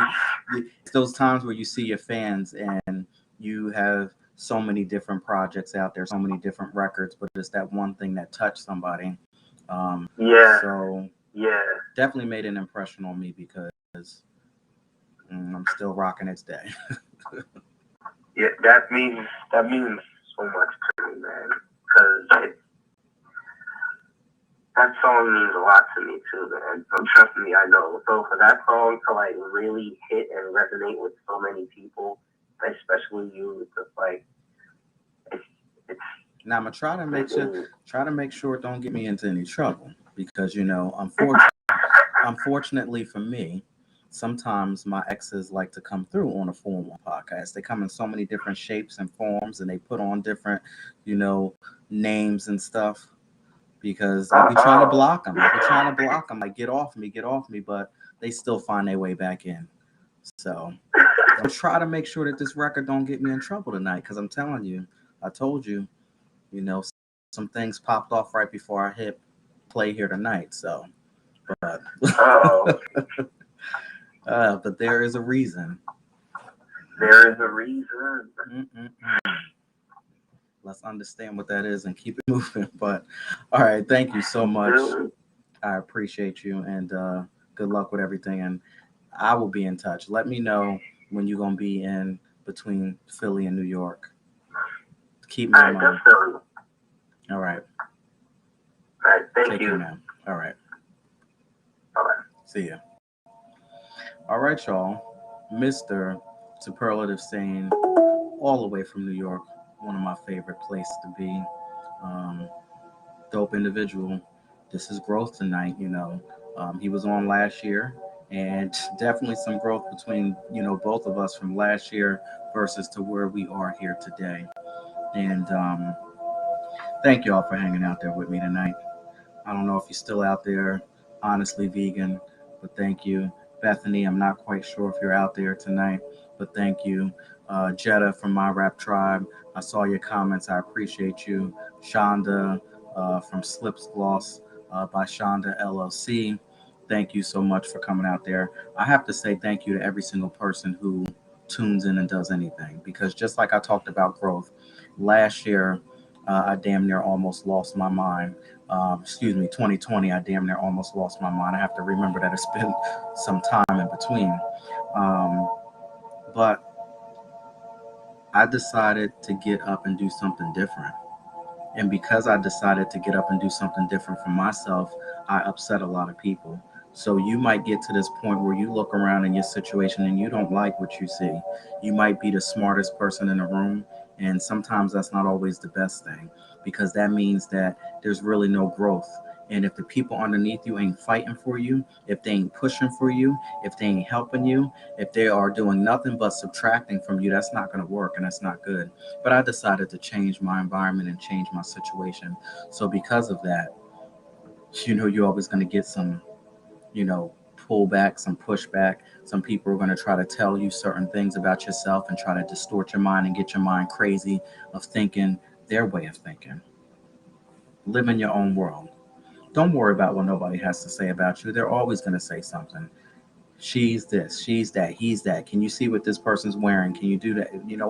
it's those times where you see your fans and you have so many different projects out there, so many different records, but it's that one thing that touched somebody. Um, Yeah. so Yeah. definitely made an impression on me because I'm still rocking it today. Yeah. That means so much to me, man. Because that song means a lot to me too, man. So trust me, I know. So for that song to like really hit and resonate with so many people, especially you, it's just like it's it's Now I'm gonna it is. try to make sure it don't get me into any trouble because unfortunately for me, sometimes my exes like to come through on a formal podcast. They come in so many different shapes and forms, and they put on different, you know, names and stuff. Because I be trying to Oh. block them. I be trying to block them. Like get off me, but they still find their way back in. So I'm try to make sure that this record don't get me in trouble tonight. Because I'm telling you, I told you, some things popped off right before I hit play here tonight. So, but Oh. but there is a reason. There is a reason. Mm-mm-mm. Let's understand what that is and keep it moving. But all right, thank you so much. Really? I appreciate you and good luck with everything. And I will be in touch. Let me know when you're gonna be in between Philly and New York. Keep me All in right, mind. definitely. All right. All right, thank Take care you. now. All right. Bye bye. See ya. All right, y'all. Mr. Superlative saying all the way from New York, one of my favorite places to be. Um, dope individual. This is growth tonight. He was on last year, and definitely some growth between both of us from last year versus to where we are here today. And thank you all for hanging out there with me tonight. I don't know if you're still out there, honestly vegan, but thank you. Bethany, I'm not quite sure if you're out there tonight, but thank you. Jetta from My Rap Tribe, I saw your comments. I appreciate you. Shonda from Slips Gloss by Shonda LLC. Thank you so much for coming out there. I have to say thank you to every single person who tunes in and does anything because just like I talked about growth, last year I damn near almost lost my mind excuse me, 2020, I damn near almost lost my mind. I have to remember that it's been some time in between. Um, but I decided to get up and do something different. And because I decided to get up and do something different for myself, I upset a lot of people. So you might get to this point where you look around in your situation and you don't like what you see. You might be the smartest person in the room, and sometimes that's not always the best thing because that means that there's really no growth. And if the people underneath you ain't fighting for you, if they ain't pushing for you, if they ain't helping you, if they are doing nothing but subtracting from you, that's not going to work and that's not good. But I decided to change my environment and change my situation. So because of that, you're always going to get some, you know, pullback, some pushback. Some people are going to try to tell you certain things about yourself and try to distort your mind and get your mind crazy of thinking their way of thinking. Live in your own world. Don't worry about what nobody has to say about you. They're always going to say something. She's this, she's that, he's that. Can you see what this person's wearing? Can you do that?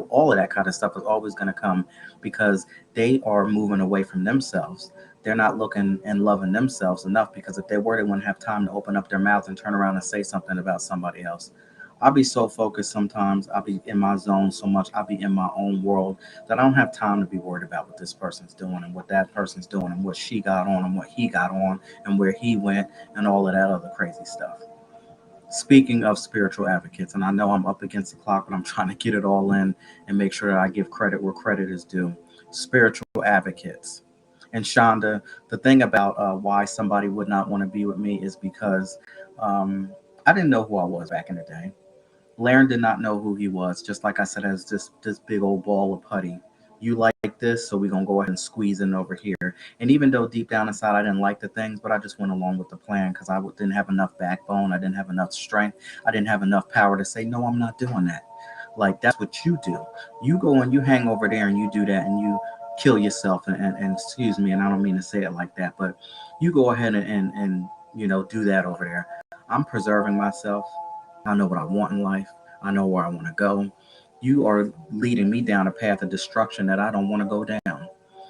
All of that kind of stuff is always going to come because they are moving away from themselves. They're not looking and loving themselves enough because if they were, they wouldn't have time to open up their mouth and turn around and say something about somebody else. I'll be so focused sometimes. I'll be in my zone so much. I'll be in my own world that I don't have time to be worried about what this person's doing and what that person's doing and what she got on and what he got on and where he went and all of that other crazy stuff. Speaking of spiritual advocates, and I know I'm up against the clock, but I'm trying to get it all in and make sure that I give credit where credit is due. Spiritual advocates. And Shonda, the thing about why somebody would not want to be with me is because I didn't know who I was back in the day. Laren did not know who he was, just like I said, as this big old ball of putty. You like this, so we're gonna go ahead and squeeze in over here. And even though deep down inside I didn't like the things, but I just went along with the plan because didn't have enough backbone, I didn't have enough strength, I didn't have enough power to say no, I'm not doing that. Like that's what you do. You go and you hang over there and you do that and you kill yourself and excuse me, and I don't mean to say it like that, but you go ahead and do that over there. I'm preserving myself. I know what I want in life. I know where I want to go. You are leading me down a path of destruction that I don't want to go down.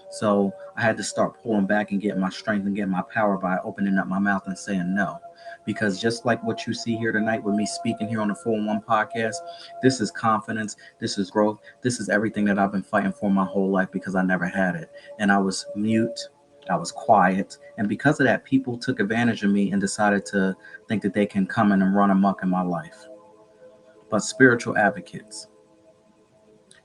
So I had to start pulling back and getting my strength and getting my power by opening up my mouth and saying no. Because just like what you see here tonight with me speaking here on the 4-1 podcast, this is confidence, this is growth, this is everything that I've been fighting for my whole life because I never had it. And I was mute, I was quiet. And because of that, people took advantage of me and decided to think that they can come in and run amok in my life. But spiritual advocates,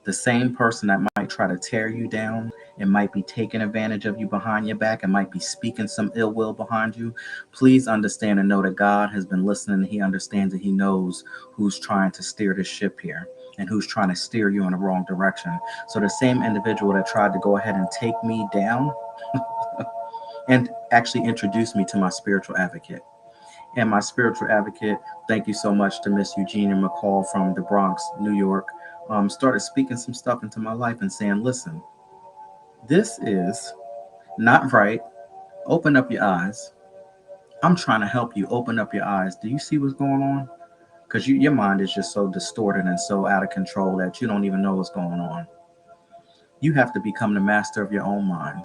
the same person that might try to tear you down and might be taking advantage of you behind your back and might be speaking some ill will behind you, please understand and know that God has been listening. He understands and he knows who's trying to steer the ship here and who's trying to steer you in the wrong direction. So the same individual that tried to go ahead and take me down and actually introduce me to my spiritual advocate. And my spiritual advocate, thank you so much to Miss Eugenia McCall from the Bronx, New York, started speaking some stuff into my life and saying, listen, this is not right. Open up your eyes. I'm trying to help you open up your eyes. Do you see what's going on? Because your mind is just so distorted and so out of control that you don't even know what's going on. You have to become the master of your own mind.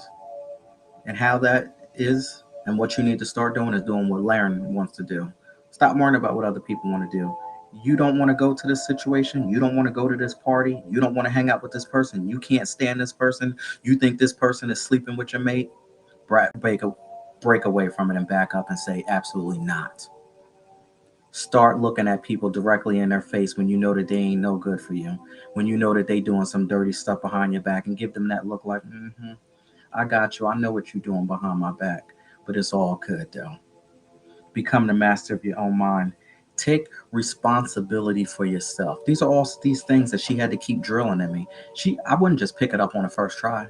And how that is and what you need to start doing is doing what Laren wants to do. Stop worrying about what other people want to do. You don't want to go to this situation. You don't want to go to this party. You don't want to hang out with this person. You can't stand this person. You think this person is sleeping with your mate. Break away from it and back up and say, absolutely not. Start looking at people directly in their face when you know that they ain't no good for you. When you know that they doing some dirty stuff behind your back and give them that look like, I got you. I know what you're doing behind my back, but it's all good though. Become the master of your own mind. Take responsibility for yourself. These are all these things that she had to keep drilling in me. I wouldn't just pick it up on the first try.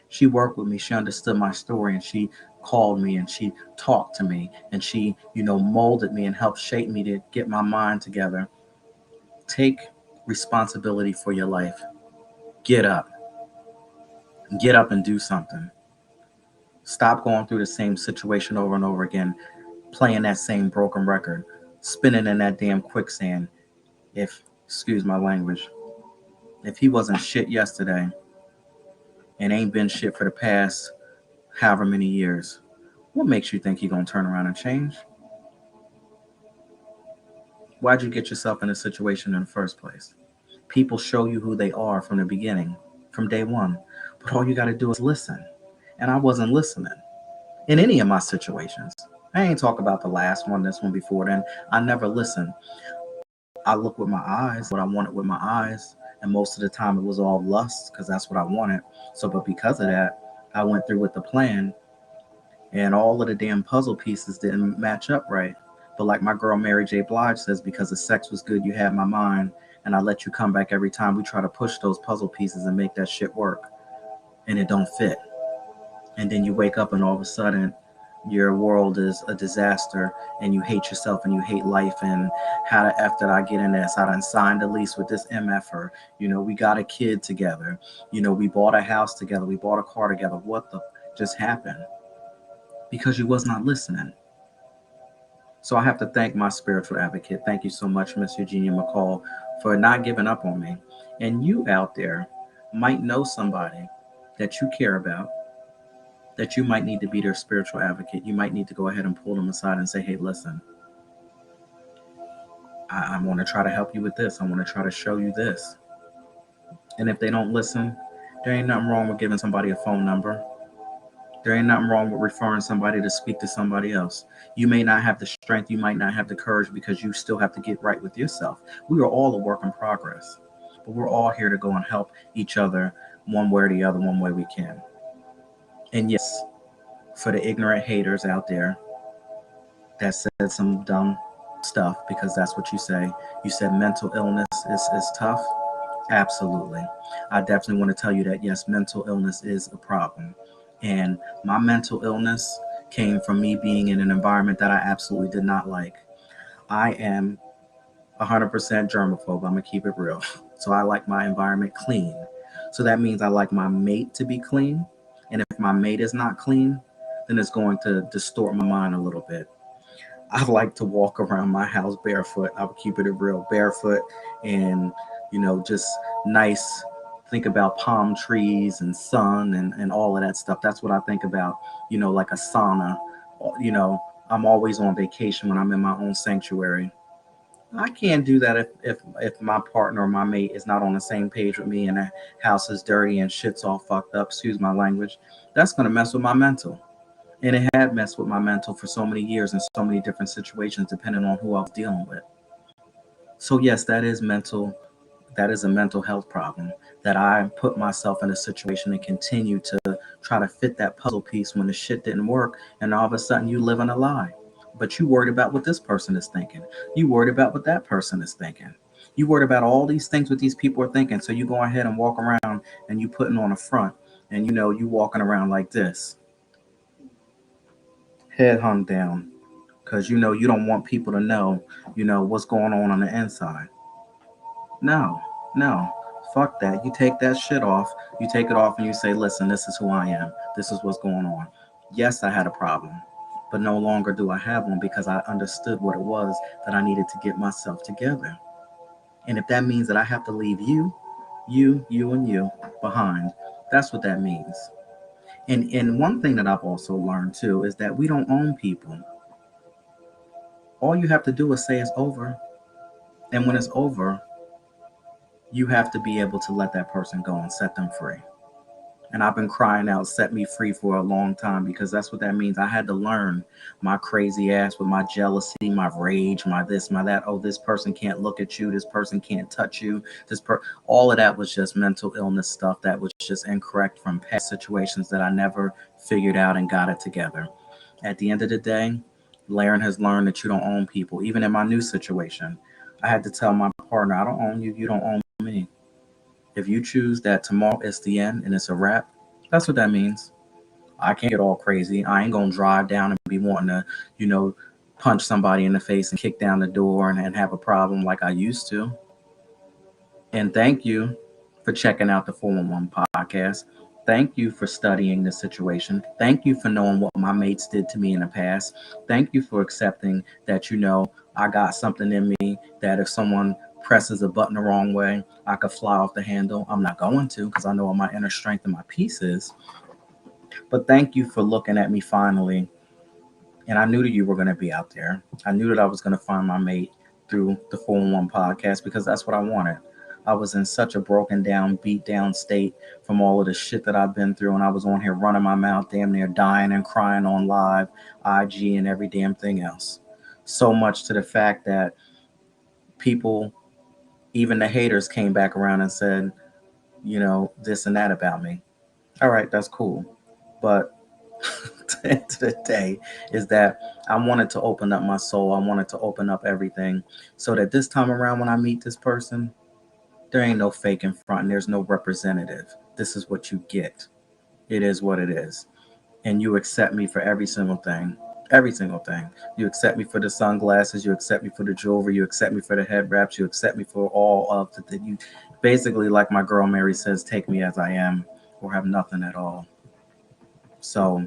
She worked with me. She understood my story and she called me and she talked to me and she, molded me and helped shape me to get my mind together. Take responsibility for your life. Get up. Get up and do something. Stop going through the same situation over and over again, playing that same broken record, spinning in that damn quicksand. If, excuse my language, if he wasn't shit yesterday and ain't been shit for the past however many years, what makes you think you're going to turn around and change? Why'd you get yourself in this situation in the first place? People show you who they are from the beginning, from day one. But all you got to do is listen. And I wasn't listening in any of my situations. I ain't talk about the last one, this one before then. I never listened. I look with my eyes, what I wanted with my eyes. And most of the time it was all lust because that's what I wanted. So, but because of that, I went through with the plan and all of the damn puzzle pieces didn't match up right. But like my girl Mary J. Blige says, because the sex was good, you had my mind, and I let you come back every time we try to push those puzzle pieces and make that shit work, and it don't fit. And then you wake up and all of a sudden your world is a disaster and you hate yourself and you hate life and how the F did I get in this? I done signed a lease with this MFer. We got a kid together. We bought a house together. We bought a car together. What the just happened? Because you was not listening. So I have to thank my spiritual advocate. Thank you so much, Miss Eugenia McCall, for not giving up on me. And you out there might know somebody that you care about, that you might need to be their spiritual advocate. You might need to go ahead and pull them aside and say, hey, listen, I want to try to help you with this. I want to try to show you this. And if they don't listen, there ain't nothing wrong with giving somebody a phone number. There ain't nothing wrong with referring somebody to speak to somebody else. You may not have the strength, you might not have the courage because you still have to get right with yourself. We are all a work in progress, but we're all here to go and help each other one way or the other, one way we can. And yes, for the ignorant haters out there that said some dumb stuff, because that's what you said mental illness is tough. Absolutely. I definitely want to tell you that yes, mental illness is a problem. And my mental illness came from me being in an environment that I absolutely did not like. I am 100% germaphobe. I'm going to keep it real. So I like my environment clean. So that means I like my mate to be clean. And if my mate is not clean, then it's going to distort my mind a little bit. I like to walk around my house barefoot. I'll keep it real barefoot and, just nice. Think about palm trees and sun and all of that stuff. That's what I think about, like a sauna. You know, I'm always on vacation when I'm in my own sanctuary. I can't do that if my partner or my mate is not on the same page with me and the house is dirty and shit's all fucked up. Excuse my language. That's gonna mess with my mental. And it had messed with my mental for so many years in so many different situations, depending on who I was dealing with. So yes, that is mental. That is a mental health problem that I put myself in a situation and continue to try to fit that puzzle piece when the shit didn't work, and all of a sudden you live in a lie. But you worried about what this person is thinking. You worried about what that person is thinking. You worried about all these things what these people are thinking. So you go ahead and walk around and you putting on a front, and you walking around like this, head hung down, because you don't want people to know what's going on the inside. No, no, fuck that. You take that shit off. You take it off and you say, listen, this is who I am. This is what's going on. Yes, I had a problem, but no longer do I have one because I understood what it was that I needed to get myself together. And if that means that I have to leave and you behind, that's what that means. And one thing that I've also learned too is that we don't own people. All you have to do is say it's over. And when it's over, you have to be able to let that person go and set them free. And I've been crying out, set me free for a long time because that's what that means. I had to learn my crazy ass with my jealousy, my rage, my this, my that. Oh, this person can't look at you. This person can't touch you. All of that was just mental illness stuff that was just incorrect from past situations that I never figured out and got it together. At the end of the day, Laren has learned that you don't own people. Even in my new situation, I had to tell my partner, I don't own you. You don't own me. If you choose that tomorrow is the end and it's a wrap, that's what that means. I can't get all crazy. I ain't gonna drive down and be wanting to, you know, punch somebody in the face and kick down the door and have a problem like I used to. And thank you for checking out the 411 podcast. Thank you for studying the situation. Thank you for knowing what my mates did to me in the past. Thank you for accepting that, I got something in me that if someone presses a button the wrong way, I could fly off the handle. I'm not going to because I know what my inner strength and my peace is. But thank you for looking at me finally. And I knew that you were going to be out there. I knew that I was going to find my mate through the 411 podcast because that's what I wanted. I was in such a broken down, beat down state from all of the shit that I've been through. And I was on here running my mouth, damn near dying and crying on live, IG, and every damn thing else. So much to the fact that people, even the haters, came back around and said, this and that about me. All right, that's cool. But the end of the day is that I wanted to open up my soul. I wanted to open up everything so that this time around when I meet this person, there ain't no fake in front and there's no representative. This is what you get. It is what it is. And you accept me for every single thing. Every single thing. You accept me for the sunglasses. You accept me for the jewelry. You accept me for the head wraps. You accept me for all of the you basically, like my girl Mary says, take me as I am or have nothing at all. So,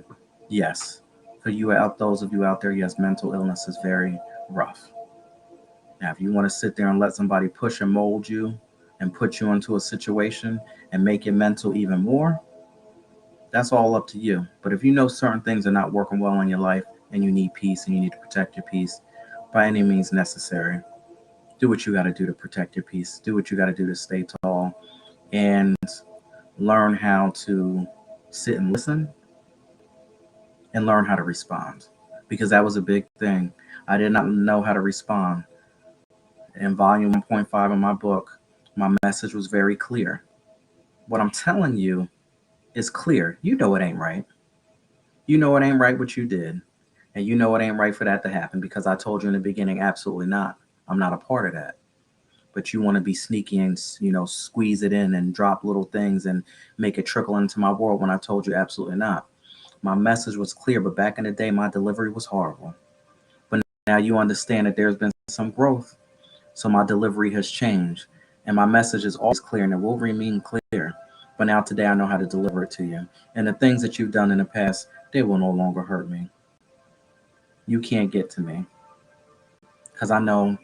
yes, for you out, those of you out there, yes, mental illness is very rough. Now, if you want to sit there and let somebody push and mold you and put you into a situation and make it mental even more, that's all up to you. But if you know certain things are not working well in your life and you need peace and you need to protect your peace by any means necessary, do what you got to do to protect your peace. Do what you got to do to stay tall and learn how to sit and listen and learn how to respond because that was a big thing. I did not know how to respond. In volume 1.5 of my book, my message was very clear. What I'm telling you is clear. You know it ain't right. You know it ain't right what you did. And you know it ain't right for that to happen because I told you in the beginning, absolutely not. I'm not a part of that. But you want to be sneaky and, squeeze it in and drop little things and make it trickle into my world when I told you absolutely not. My message was clear, but back in the day, my delivery was horrible. But now you understand that there's been some growth. So my delivery has changed. And my message is always clear and it will remain clear. But now today I know how to deliver it to you. And the things that you've done in the past, they will no longer hurt me. You can't get to me. Because I know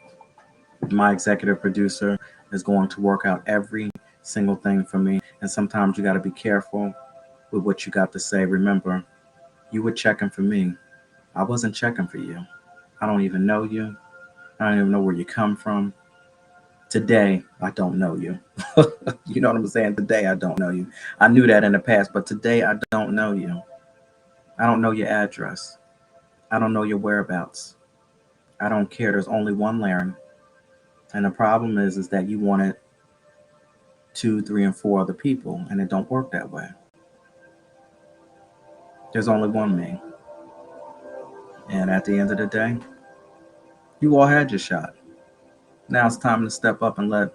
my executive producer is going to work out every single thing for me. And sometimes you got to be careful with what you got to say. Remember, you were checking for me. I wasn't checking for you. I don't even know you. I don't even know where you come from. Today, I don't know you. You know what I'm saying? Today, I don't know you. I knew that in the past, but today, I don't know you. I don't know your address. I don't know your whereabouts. I don't care. There's only one Laren. And the problem is that you wanted two, three, and four other people, and it don't work that way. There's only one me. And at the end of the day, you all had your shot. Now it's time to step up and let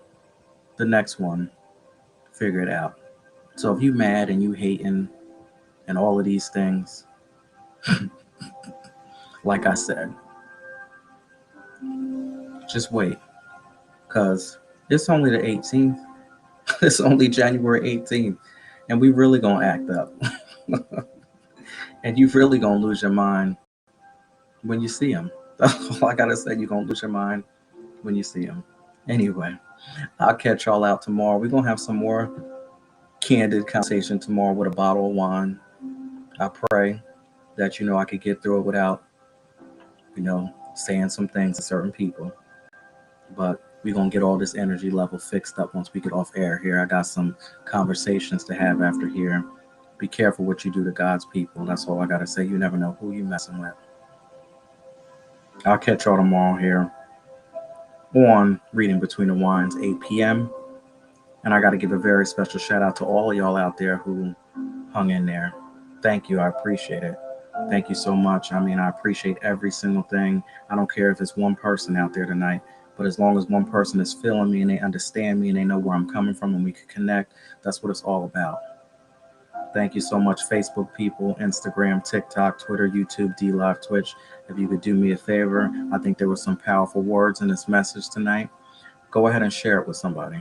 the next one figure it out. So if you mad and you hating and all of these things, like I said, just wait. Because it's only the 18th. It's only January 18th. And we really going to act up. And you really going to lose your mind when you see them. That's all I got to say. You're going to lose your mind when you see them. Anyway, I'll catch y'all out tomorrow. We're going to have some more candid conversation tomorrow with a bottle of wine. I pray that, I could get through it without, saying some things to certain people. But we're going to get all this energy level fixed up once we get off air here. I got some conversations to have after here. Be careful what you do to God's people. That's all I got to say. You never know who you messing with. I'll catch y'all tomorrow here on Reading Between the Wines, 8 p.m. And I got to give a very special shout out to all of y'all out there who hung in there. Thank you. I appreciate it. Thank you so much. I mean, I appreciate every single thing. I don't care if it's one person out there tonight, but as long as one person is feeling me and they understand me and they know where I'm coming from and we can connect, that's what it's all about. Thank you so much, Facebook people, Instagram, TikTok, Twitter, YouTube, DLive, Twitch. If you could do me a favor, I think there were some powerful words in this message tonight. Go ahead and share it with somebody.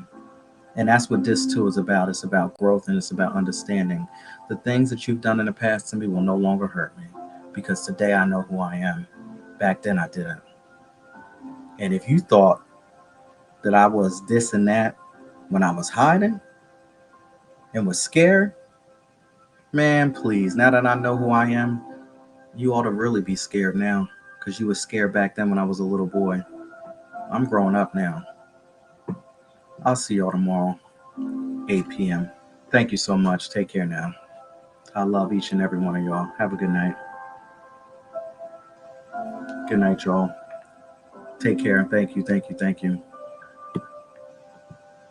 And that's what this too is about. It's about growth and it's about understanding. The things that you've done in the past to me will no longer hurt me because today I know who I am. Back then I didn't. And if you thought that I was this and that when I was hiding and was scared, Man, please. Now that I know who I am, you ought to really be scared now, because you were scared back then when I was a little boy. I'm growing up now. I'll see y'all tomorrow, 8 p.m. Thank you so much. Take care now. I love each and every one of y'all. Have a good night. Good night, y'all. Take care. Thank you. Thank you. Thank you.